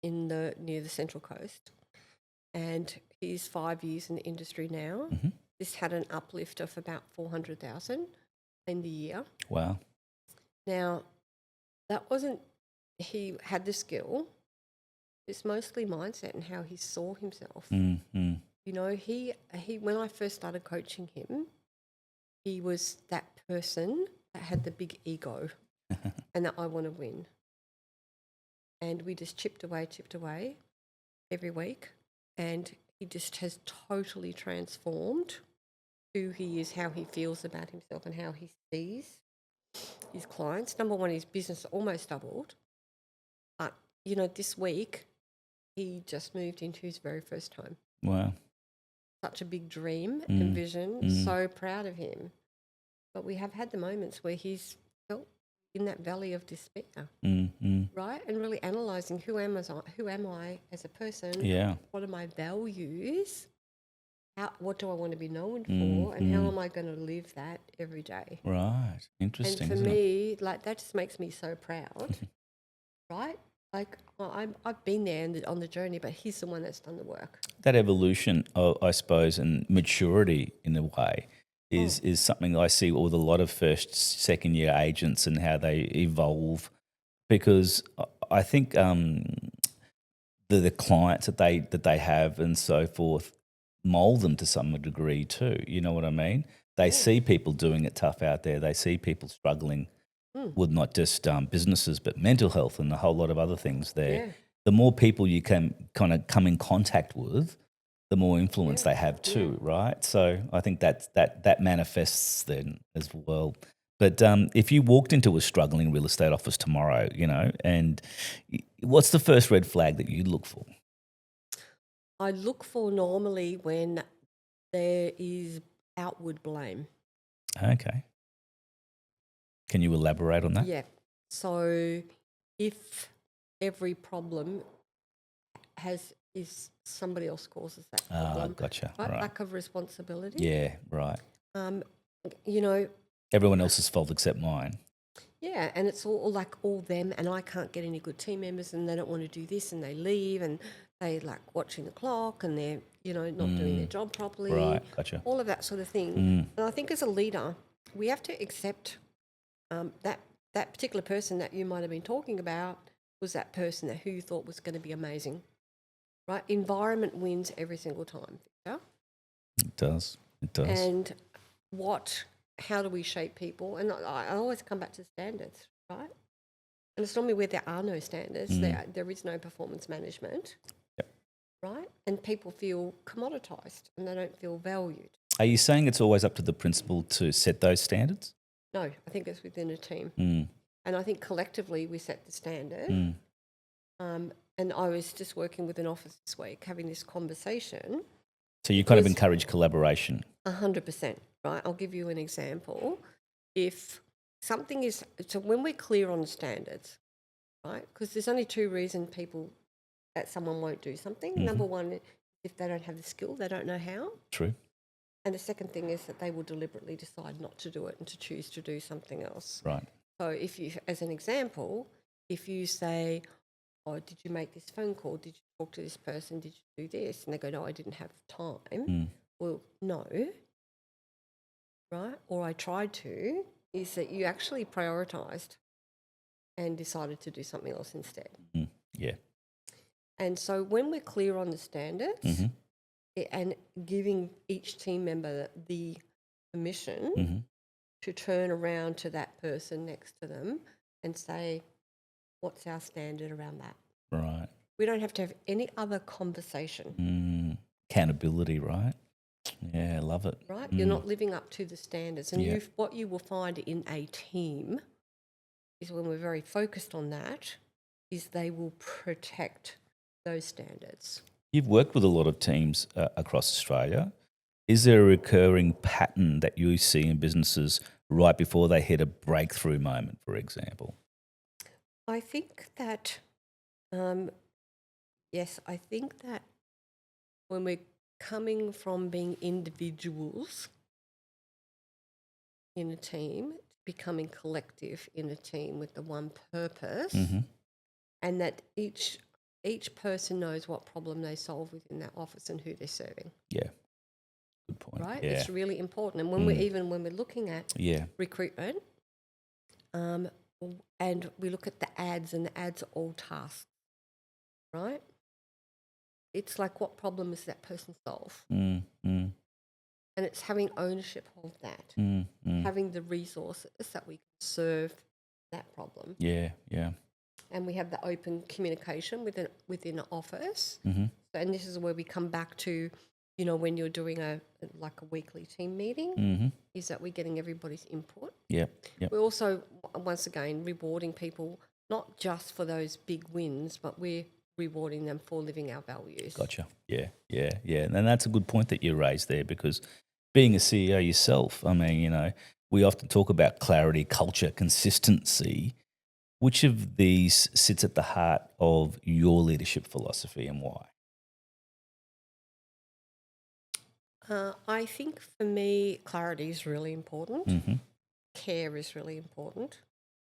near the Central Coast, and he's 5 years in the industry now. Mm-hmm. This had an uplift of about 400,000 in the year. Wow. Now, he had the skill. It's mostly mindset and how he saw himself. Mm-hmm. He when I first started coaching him, he was that person that had the big ego and that I want to win. And we just chipped away every week. And he just has totally transformed who he is, how he feels about himself and how he sees his clients. Number one, his business almost doubled. But, this week he just moved into his very first home. Wow. Such a big dream and vision. So proud of him. But we have had the moments where he's felt in that valley of despair, right? And really analysing who am I as a person? Yeah. What are my values? What do I want to be known for? And how am I going to live that every day? Right. Interesting. And for me, like that just makes me so proud, right? Like I've been there on the journey, but he's the one that's done the work. That evolution, I suppose, and maturity in a way is something I see with a lot of first, second year agents and how they evolve, because I think the clients that they have and so forth mold them to some degree too. You know what I mean? They see people doing it tough out there. They see people struggling with not just businesses but mental health and a whole lot of other things there. Yeah. The more people you can kind of come in contact with, the more influence they have too, right? So I think that manifests then as well. But if you walked into a struggling real estate office tomorrow, and what's the first red flag that you look for? I look for normally when there is outward blame. Okay. Can you elaborate on that? Yeah. So if every problem is somebody else causes that problem. Gotcha. Right? Right. Lack of responsibility. Yeah, right. You know, Everyone else's fault except mine. yeah, and it's all them, and I can't get any good team members, and they don't want to do this, and they leave, and they like watching the clock, and they're not doing their job properly. Right, gotcha. All of that sort of thing. And I think as a leader, we have to accept that particular person that you might have been talking about was that person who you thought was going to be amazing, right? Environment wins every single time. Yeah, It does. It does. and how do we shape people? And I always come back to standards, right? And it's normally where there are no standards, there is no performance management, right? And people feel commoditized and they don't feel valued. Are you saying it's always up to the principal to set those standards? No, I think it's within a team. And I think collectively we set the standard. And I was just working with an office this week having this conversation. So you kind of encourage collaboration. 100%, right? I'll give you an example. If something is, so when we're clear on the standards, right? Because there's only two reasons that someone won't do something. Mm-hmm. Number one, if they don't have the skill, they don't know how. True. And the second thing is that they will deliberately decide not to do it and to choose to do something else. Right. So if you, as an example, if you say, oh, did you make this phone call? Did you talk to this person? Did you do this? And they go, no, I didn't have time. Mm. Well, no, right? Or I tried to, is that you actually prioritised and decided to do something else instead. Mm. Yeah. And so when we're clear on the standards Mm-hmm. and giving each team member the permission Mm-hmm. to turn around to that person next to them and say, what's our standard around that? Right. We don't have to have any other conversation. Accountability, right? Yeah, I love it. Right? You're not living up to the standards. And Yeah. what you will find in a team is when we're very focused on that, is they will protect those standards. You've worked with a lot of teams across Australia. Is there a recurring pattern that you see in businesses right before they hit a breakthrough moment, for example? I think that, yes, I think that when we're coming from being individuals in a team, becoming collective in a team with the one purpose, Mm-hmm. and that each person knows what problem they solve within that office and who they're serving. Yeah. Good point. Right? Yeah. It's really important. And when we're looking at Yeah. recruitment, and we look at the ads, and the ads are all tasks, right? It's like, what problem does that person solve? Mm. And it's having ownership of that, having the resources that we can serve that problem. Yeah. Yeah. And we have the open communication within an office. Mm-hmm. And this is where we come back to, when you're doing a weekly team meeting, Mm-hmm. is that we're getting everybody's input. Yep. Yep. We're also, once again, rewarding people, not just for those big wins, but we're rewarding them for living our values. Gotcha. Yeah. Yeah. Yeah. And that's a good point that you raised there, because being a CEO yourself, I mean, we often talk about clarity, culture, consistency. Which of these sits at the heart of your leadership philosophy, and why? I think for me, clarity is really important. Mm-hmm. Care is really important.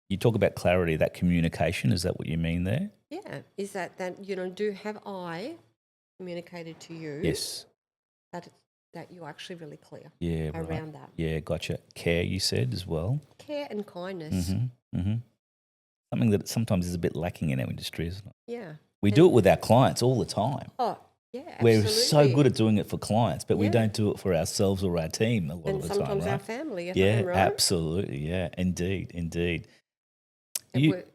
You talk about clarity, that communication. Is that what you mean there? Yeah. Is that have I communicated to you Yes. that you're actually really clear Yeah. around Right. that? Yeah. Gotcha. Care, you said as well. Care and kindness. Mm-hmm. Mm-hmm. Something that sometimes is a bit lacking in our industry, isn't it? Yeah. We do it with our clients all the time. Oh, yeah, absolutely. We're so good at doing it for clients, but we Yeah. don't do it for ourselves or our team a lot And of the sometimes time, our right? family at Yeah, home, right? absolutely. Yeah, indeed.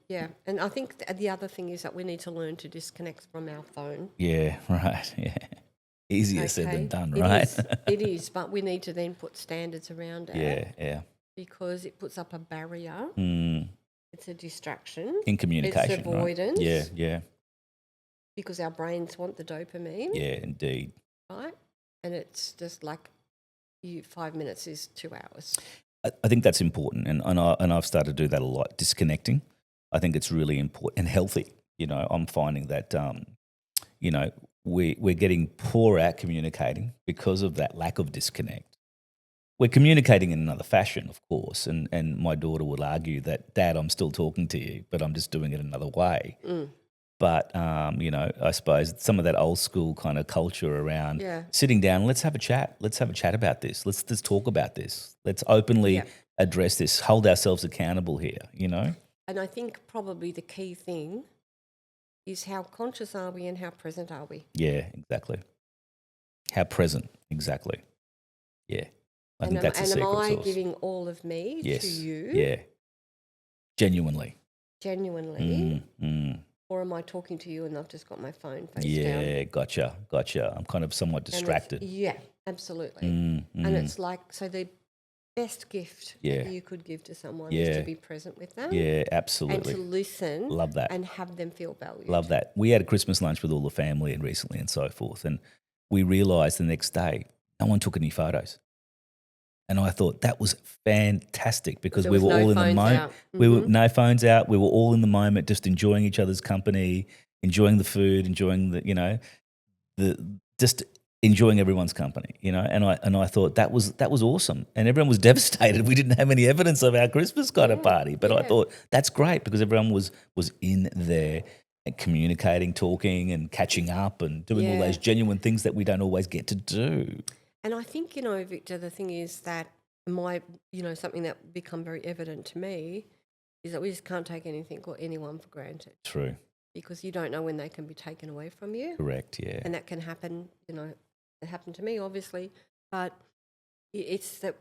Yeah, and I think the other thing is that we need to learn to disconnect from our phone. Yeah, right. Yeah. Easier said than Okay? done, It right? is, it is, but we need to then put standards around it. Yeah, yeah. Because it puts up a barrier. Mm. It's a distraction. In communication, It's avoidance. right? Yeah, yeah, Because our brains want the dopamine, yeah, indeed. right? And it's just like 5 minutes is 2 hours. I think that's important, and I've started to do that a lot, disconnecting. I think it's really important and healthy. I'm finding that, we're getting poor at communicating because of that lack of disconnect. We're communicating in another fashion, of course, and my daughter would argue that, Dad, I'm still talking to you, but I'm just doing it another way. But, I suppose some of that old school kind of culture around sitting down, let's have a chat. Let's have a chat about this. Let's talk about this. Let's openly address this, hold ourselves accountable here, And I think probably the key thing is how conscious are we and how present are we? Yeah, exactly. How present, exactly. Yeah. I think that's a secret am I sauce. giving all of me to you? Yeah. Genuinely. Genuinely. Or am I talking to you and I've just got my phone face down? Yeah, gotcha. I'm kind of somewhat distracted. Yeah, absolutely. And it's like, so the best gift that you could give to someone is to be present with them. Yeah, absolutely. And to listen. Love that. And have them feel valued. Love that. We had a Christmas lunch with all the family and recently and so forth, and we realised the next day no one took any photos. And I thought that was fantastic because There we was were no all in the phones moment. out. We were no phones out. We were all in the moment, just enjoying each other's company, enjoying the food, enjoying the just enjoying everyone's company, and I thought that was awesome, and everyone was devastated. We didn't have any evidence of our Christmas kind of party, but I thought that's great because everyone was in there and communicating, talking, and catching up, and doing all those genuine things that we don't always get to do. And I think, Victor, the thing is that something that become very evident to me is that we just can't take anything or anyone for granted. True. Because you don't know when they can be taken away from you. Correct, yeah. And that can happen, it happened to me, obviously. But it's that,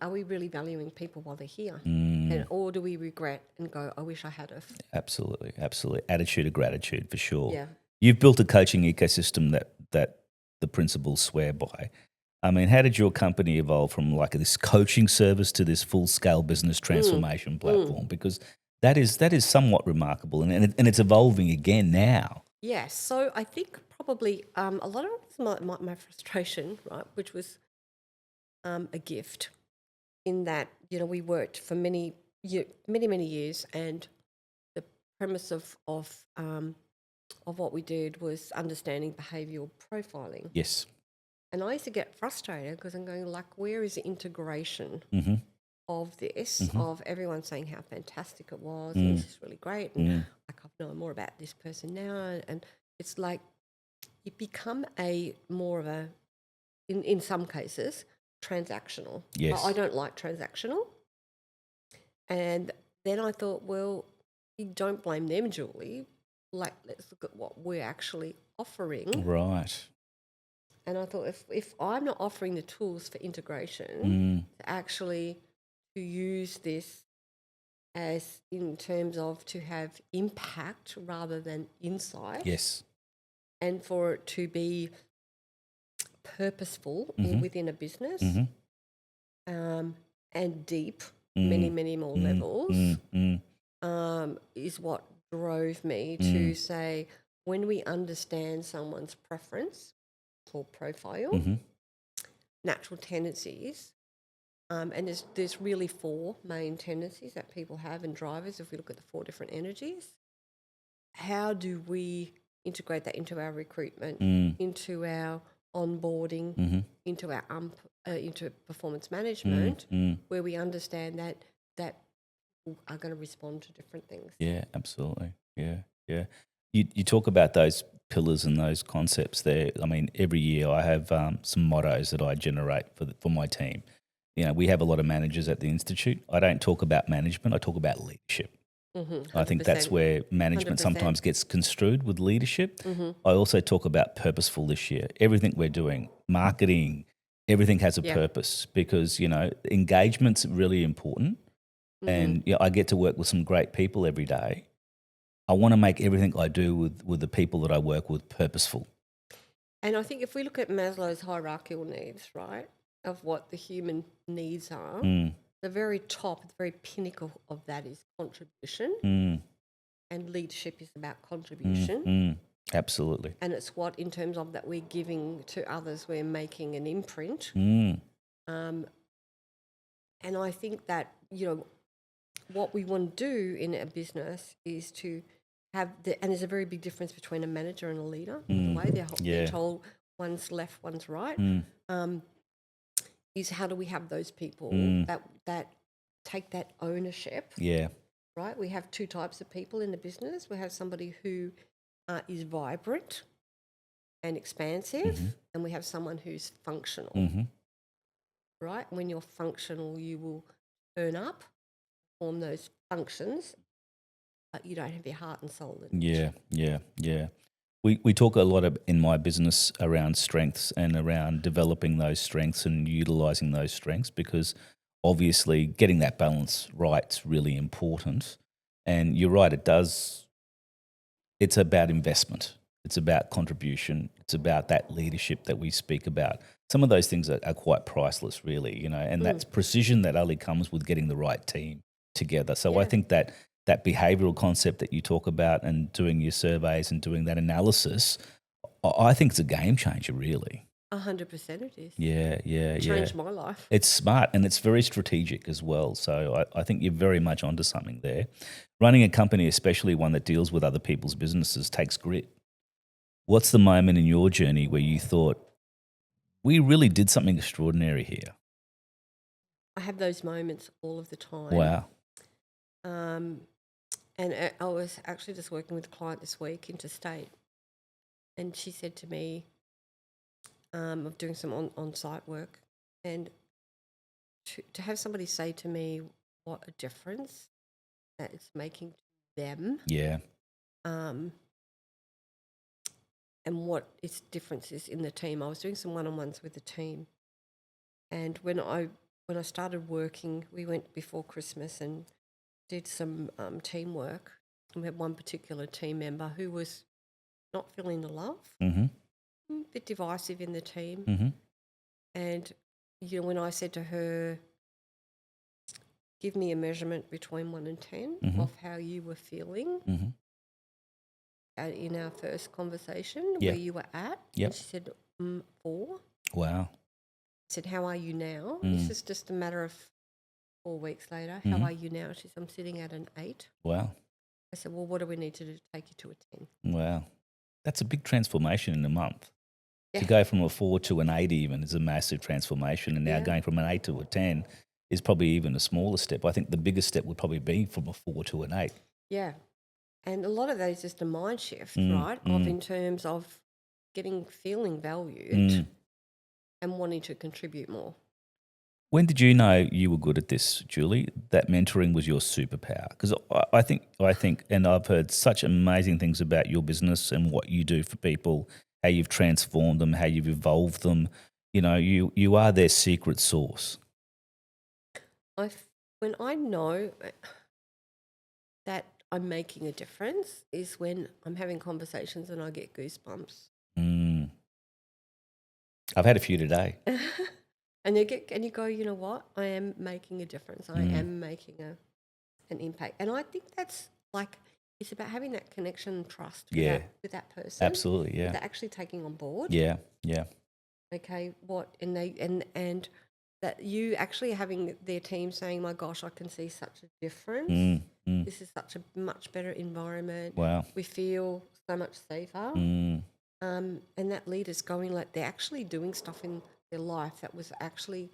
are we really valuing people while they're here? Or do we regret and go, I wish I had have? Absolutely. Attitude of gratitude, for sure. Yeah. You've built a coaching ecosystem that the principals swear by. I mean, how did your company evolve from like this coaching service to this full-scale business transformation platform? Because that is somewhat remarkable, and it's evolving again now. Yeah, so I think probably a lot of it was my frustration, right, which was a gift in that, we worked for many years, and the premise of what we did was understanding behavioural profiling. Yes. And I used to get frustrated because I'm going, like, where is the integration of this, of everyone saying how fantastic it was, and this is really great, and like, I know more about this person now, and it's like you become more of a, in some cases, transactional. Yes. I don't like transactional. And then I thought, well, you don't blame them, Julie. Like, let's look at what we're actually offering. Right. And I thought, if I'm not offering the tools for integration to actually to use this as in terms of to have impact rather than insight. Yes. And for it to be purposeful within a business and deep, many more levels, is what drove me to say, when we understand someone's preference or profile, natural tendencies, and there's really 4 main tendencies that people have and drivers if we look at the 4 different energies. How do we integrate that into our recruitment, into our onboarding, into our into performance management, where we understand that people are going to respond to different things. Yeah, absolutely. Yeah. You talk about those pillars and those concepts there. I mean, every year I have some mottos that I generate for my team. We have a lot of managers at the Institute. I don't talk about management. I talk about leadership. I think that's where management 100%. sometimes gets construed with leadership. I also talk about purposeful this year. Everything we're doing, marketing, everything has a purpose because, engagement's really important. And I get to work with some great people every day. I want to make everything I do with the people that I work with purposeful. And I think if we look at Maslow's hierarchical needs, right, of what the human needs are, the very top, the very pinnacle of that is contribution. And leadership is about contribution. Absolutely. And it's what, in terms of that we're giving to others, we're making an imprint. And I think that, what we want to do in a business is to have and there's a very big difference between a manager and a leader. The way they're told one's left, one's right. Is how do we have those people that take that ownership? Yeah. Right. We have 2 types of people in the business. We have somebody who is vibrant and expansive, and we have someone who's functional. Right. When you're functional, you will turn up, perform those functions, but you don't have your heart and soul in it. Yeah. We talk a lot in my business around strengths and around developing those strengths and utilising those strengths because obviously getting that balance right is really important. And you're right, it's about investment. It's about contribution. It's about that leadership that we speak about. Some of those things are quite priceless, really, and that's precision that only comes with getting the right team together. So I think that behavioural concept that you talk about and doing your surveys and doing that analysis, I think it's a game changer, really. 100% it is. Yeah, yeah, yeah. Changed my life. It's smart and it's very strategic as well. So I think you're very much onto something there. Running a company, especially one that deals with other people's businesses, takes grit. What's the moment in your journey where you thought, we really did something extraordinary here? I have those moments all of the time. Wow. And I was actually just working with a client this week interstate, and she said to me, of doing some on-site work, and to have somebody say to me what a difference that it's making to them, Yeah. and what its difference is in the team. I was doing some one-on-ones with the team, and when I started working, we went before Christmas and did some teamwork. We had one particular team member who was not feeling the love, Mm-hmm. a bit divisive in the team. Mm-hmm. And, when I said to her, give me a measurement between 1 and 10 Mm-hmm. of how you were feeling Mm-hmm. in our first conversation, Yeah. where you were at. Yep. And she said, 4. Wow. I said, how are you now? Mm. This is just a matter of 4 weeks later. How Mhm. are you now? She said, I'm sitting at an 8. Wow. I said, well, what do we need to do to take you to a 10? Wow. That's a big transformation in a month. To Yeah. go from a 4 to an 8 even is a massive transformation. And now Yeah. going from an 8 to a 10 is probably even a smaller step. I think the biggest step would probably be from a 4 to an 8. Yeah. And a lot of that is just a mind shift, Mm, right? Of in terms of feeling valued Mm. and wanting to contribute more. When did you know you were good at this, Julie? That mentoring was your superpower? Because I think, and I've heard such amazing things about your business and what you do for people, how you've transformed them, how you've evolved them. You are their secret sauce. When I know that I'm making a difference is when I'm having conversations and I get goosebumps. Mm. I've had a few today. And you go, you know what? I am making a difference. I am making an impact. And I think that's it's about having that connection and trust with that person. Absolutely, yeah. They're actually taking on board. Yeah, yeah. Okay, and that you actually having their team saying, my gosh, I can see such a difference. This is such a much better environment. Wow. We feel so much safer. And that leader's going, they're actually doing stuff in their life that was actually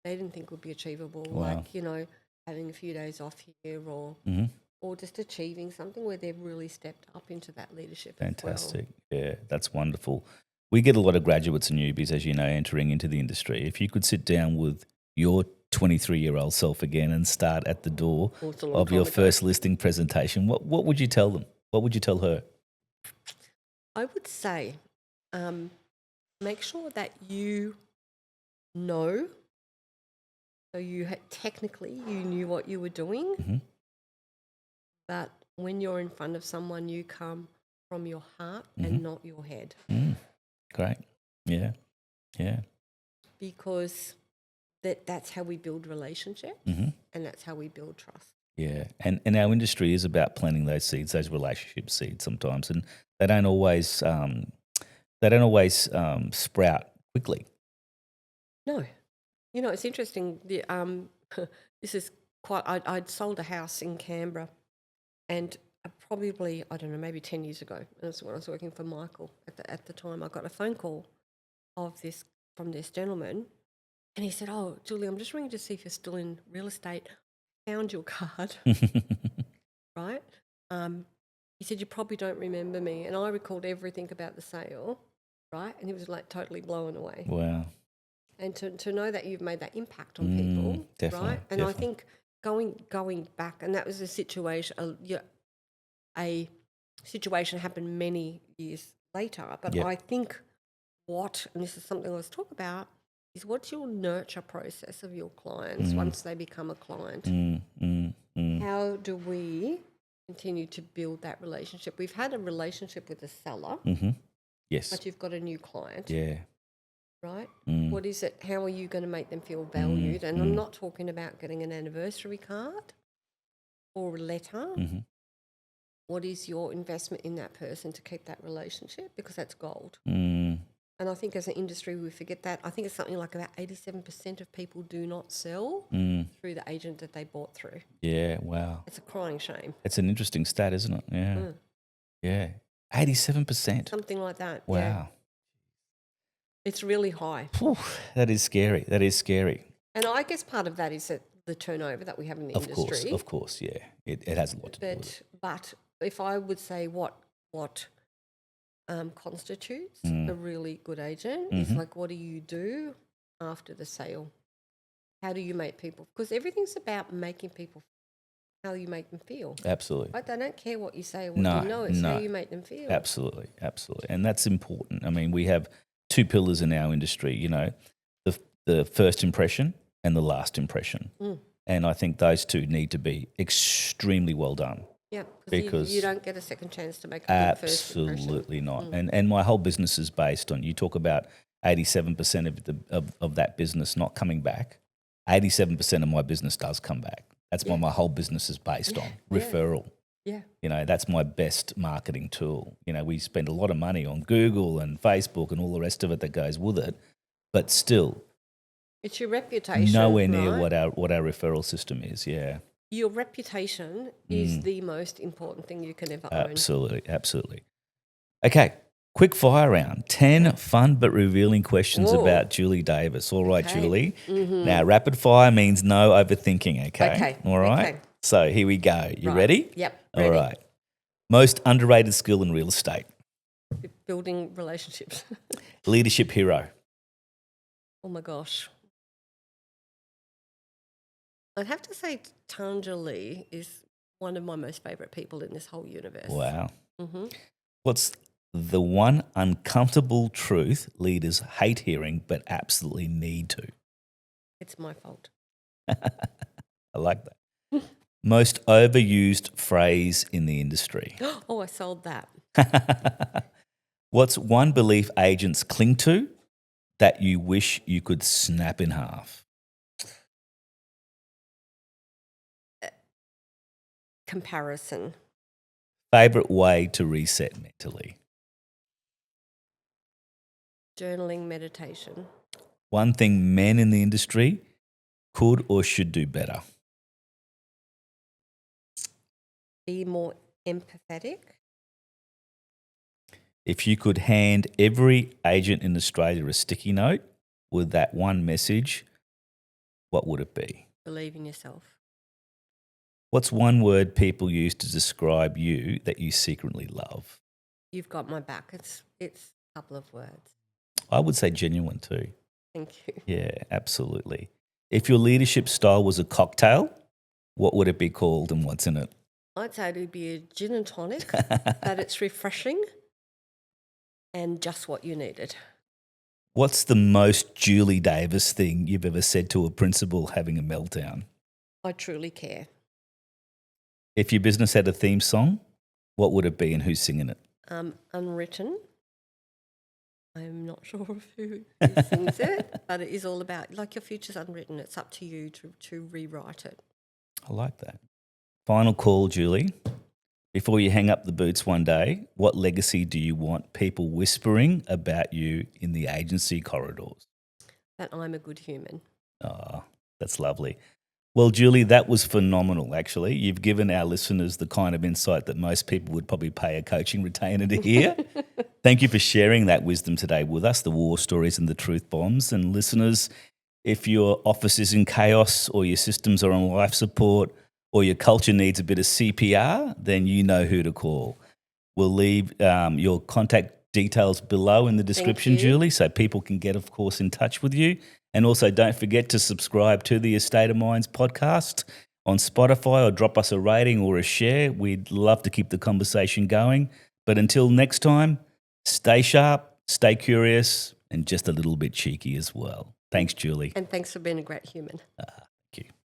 they didn't think would be achievable. Wow. Like, having a few days off here or just achieving something where they've really stepped up into that leadership. Fantastic. As well. Yeah, that's wonderful. We get a lot of graduates and newbies, as you know, entering into the industry. If you could sit down with your 23-year-old self again and start at the door of your first listing presentation, what would you tell them? What would you tell her? I would say make sure that you know, so technically you knew what you were doing, but when you're in front of someone, you come from your heart and not your head. Great. Yeah. Yeah. Because that's how we build relationships and that's how we build trust. Yeah, and our industry is about planting those seeds, those relationship seeds sometimes, and they don't always sprout quickly. No, it's interesting. This is quite. I'd sold a house in Canberra, and probably I don't know, maybe 10 years ago. And that's when I was working for Michael at the time. I got a phone call from this gentleman, and he said, "Oh, Julie, I'm just ringing to see if you're still in real estate. Found your card." Right? He said, you probably don't remember me. And I recalled everything about the sale, right? And he was totally blown away. Wow. And to know that you've made that impact on people, right? And definitely. I think going back, and that was a situation, a situation happened many years later. But I think and this is something let's talk about, is what's your nurture process of your clients once they become a client? How do we continue to build that relationship? We've had a relationship with the seller, Yes, but you've got a new client, yeah, right? What is it? How are you going to make them feel valued? And I'm not talking about getting an anniversary card or a letter. What is your investment in that person to keep that relationship? Because that's gold. And I think as an industry, we forget that. I think it's something like about 87% of people do not sell through the agent that they bought through. Yeah, wow. It's a crying shame. It's an interesting stat, isn't it? Yeah. Yeah. 87%. Something like that. Wow. Yeah. It's really high. Whew, that is scary. That is scary. And I guess part of that is that the turnover that we have in the industry. Of course, yeah. It has a lot to do with it. But if I would say what constitutes a really good agent is like, what do you do after the sale? How do you make people? Because everything's about making people how you make them feel. Absolutely. Right? They don't care what you say or what you know. It's how you make them feel. Absolutely. And that's important. I mean, we have two pillars in our industry, you know, the first impression and the last impression. And I think those two need to be extremely well done. Yeah, because you don't get a second chance to make a good first impression. Absolutely not. And my whole business is based on, you talk about 87% of that business not coming back. 87% of my business does come back. That's what my whole business is based on, referral. Yeah. You know, that's my best marketing tool. You know, we spend a lot of money on Google and Facebook and all the rest of it that goes with it, but still, it's your reputation. Nowhere near what our referral system is. Yeah. Your reputation is the most important thing you can ever own. Absolutely. Okay, quick fire round. 10 fun but revealing questions about Julie Davis. All right, Julie. Now, rapid fire means no overthinking, okay? All right? Okay. So here we go. You ready? Yep. All right. Most underrated skill in real estate? Building relationships. Leadership hero? Oh, my gosh. I'd have to say Tanja Lee is one of my most favourite people in this whole universe. Wow. What's the one uncomfortable truth leaders hate hearing but absolutely need to? It's my fault. I like that. Most overused phrase in the industry? Oh, I sold that. What's one belief agents cling to that you wish you could snap in half? Comparison. Favorite way to reset mentally? Journaling, meditation. One thing men in the industry could or should do better? Be more empathetic. If you could hand every agent in Australia a sticky note with that one message, what would it be? Believe in yourself. What's one word people use to describe you that you secretly love? You've got my back. It's a couple of words. I would say genuine too. Thank you. Yeah, absolutely. If your leadership style was a cocktail, what would it be called and what's in it? I'd say it would be a gin and tonic, that it's refreshing and just what you needed. What's the most Julie Davis thing you've ever said to a principal having a meltdown? I truly care. If your business had a theme song, what would it be and who's singing it? Unwritten. I'm not sure of who sings it, but it is all about, like, your future's unwritten. It's up to you to rewrite it. I like that. Final call, Julie. Before you hang up the boots one day, what legacy do you want people whispering about you in the agency corridors? That I'm a good human. Oh, that's lovely. Well, Julie, that was phenomenal, actually. You've given our listeners the kind of insight that most people would probably pay a coaching retainer to hear. Thank you for sharing that wisdom today with us, the war stories and the truth bombs. And listeners, if your office is in chaos or your systems are on life support or your culture needs a bit of CPR, then you know who to call. We'll leave your contact details below in the description, Julie, so people can get, of course, in touch with you. And also don't forget to subscribe to the Estate of Minds podcast on Spotify or drop us a rating or a share. We'd love to keep the conversation going. But until next time, stay sharp, stay curious, and just a little bit cheeky as well. Thanks, Julie. And thanks for being a great human.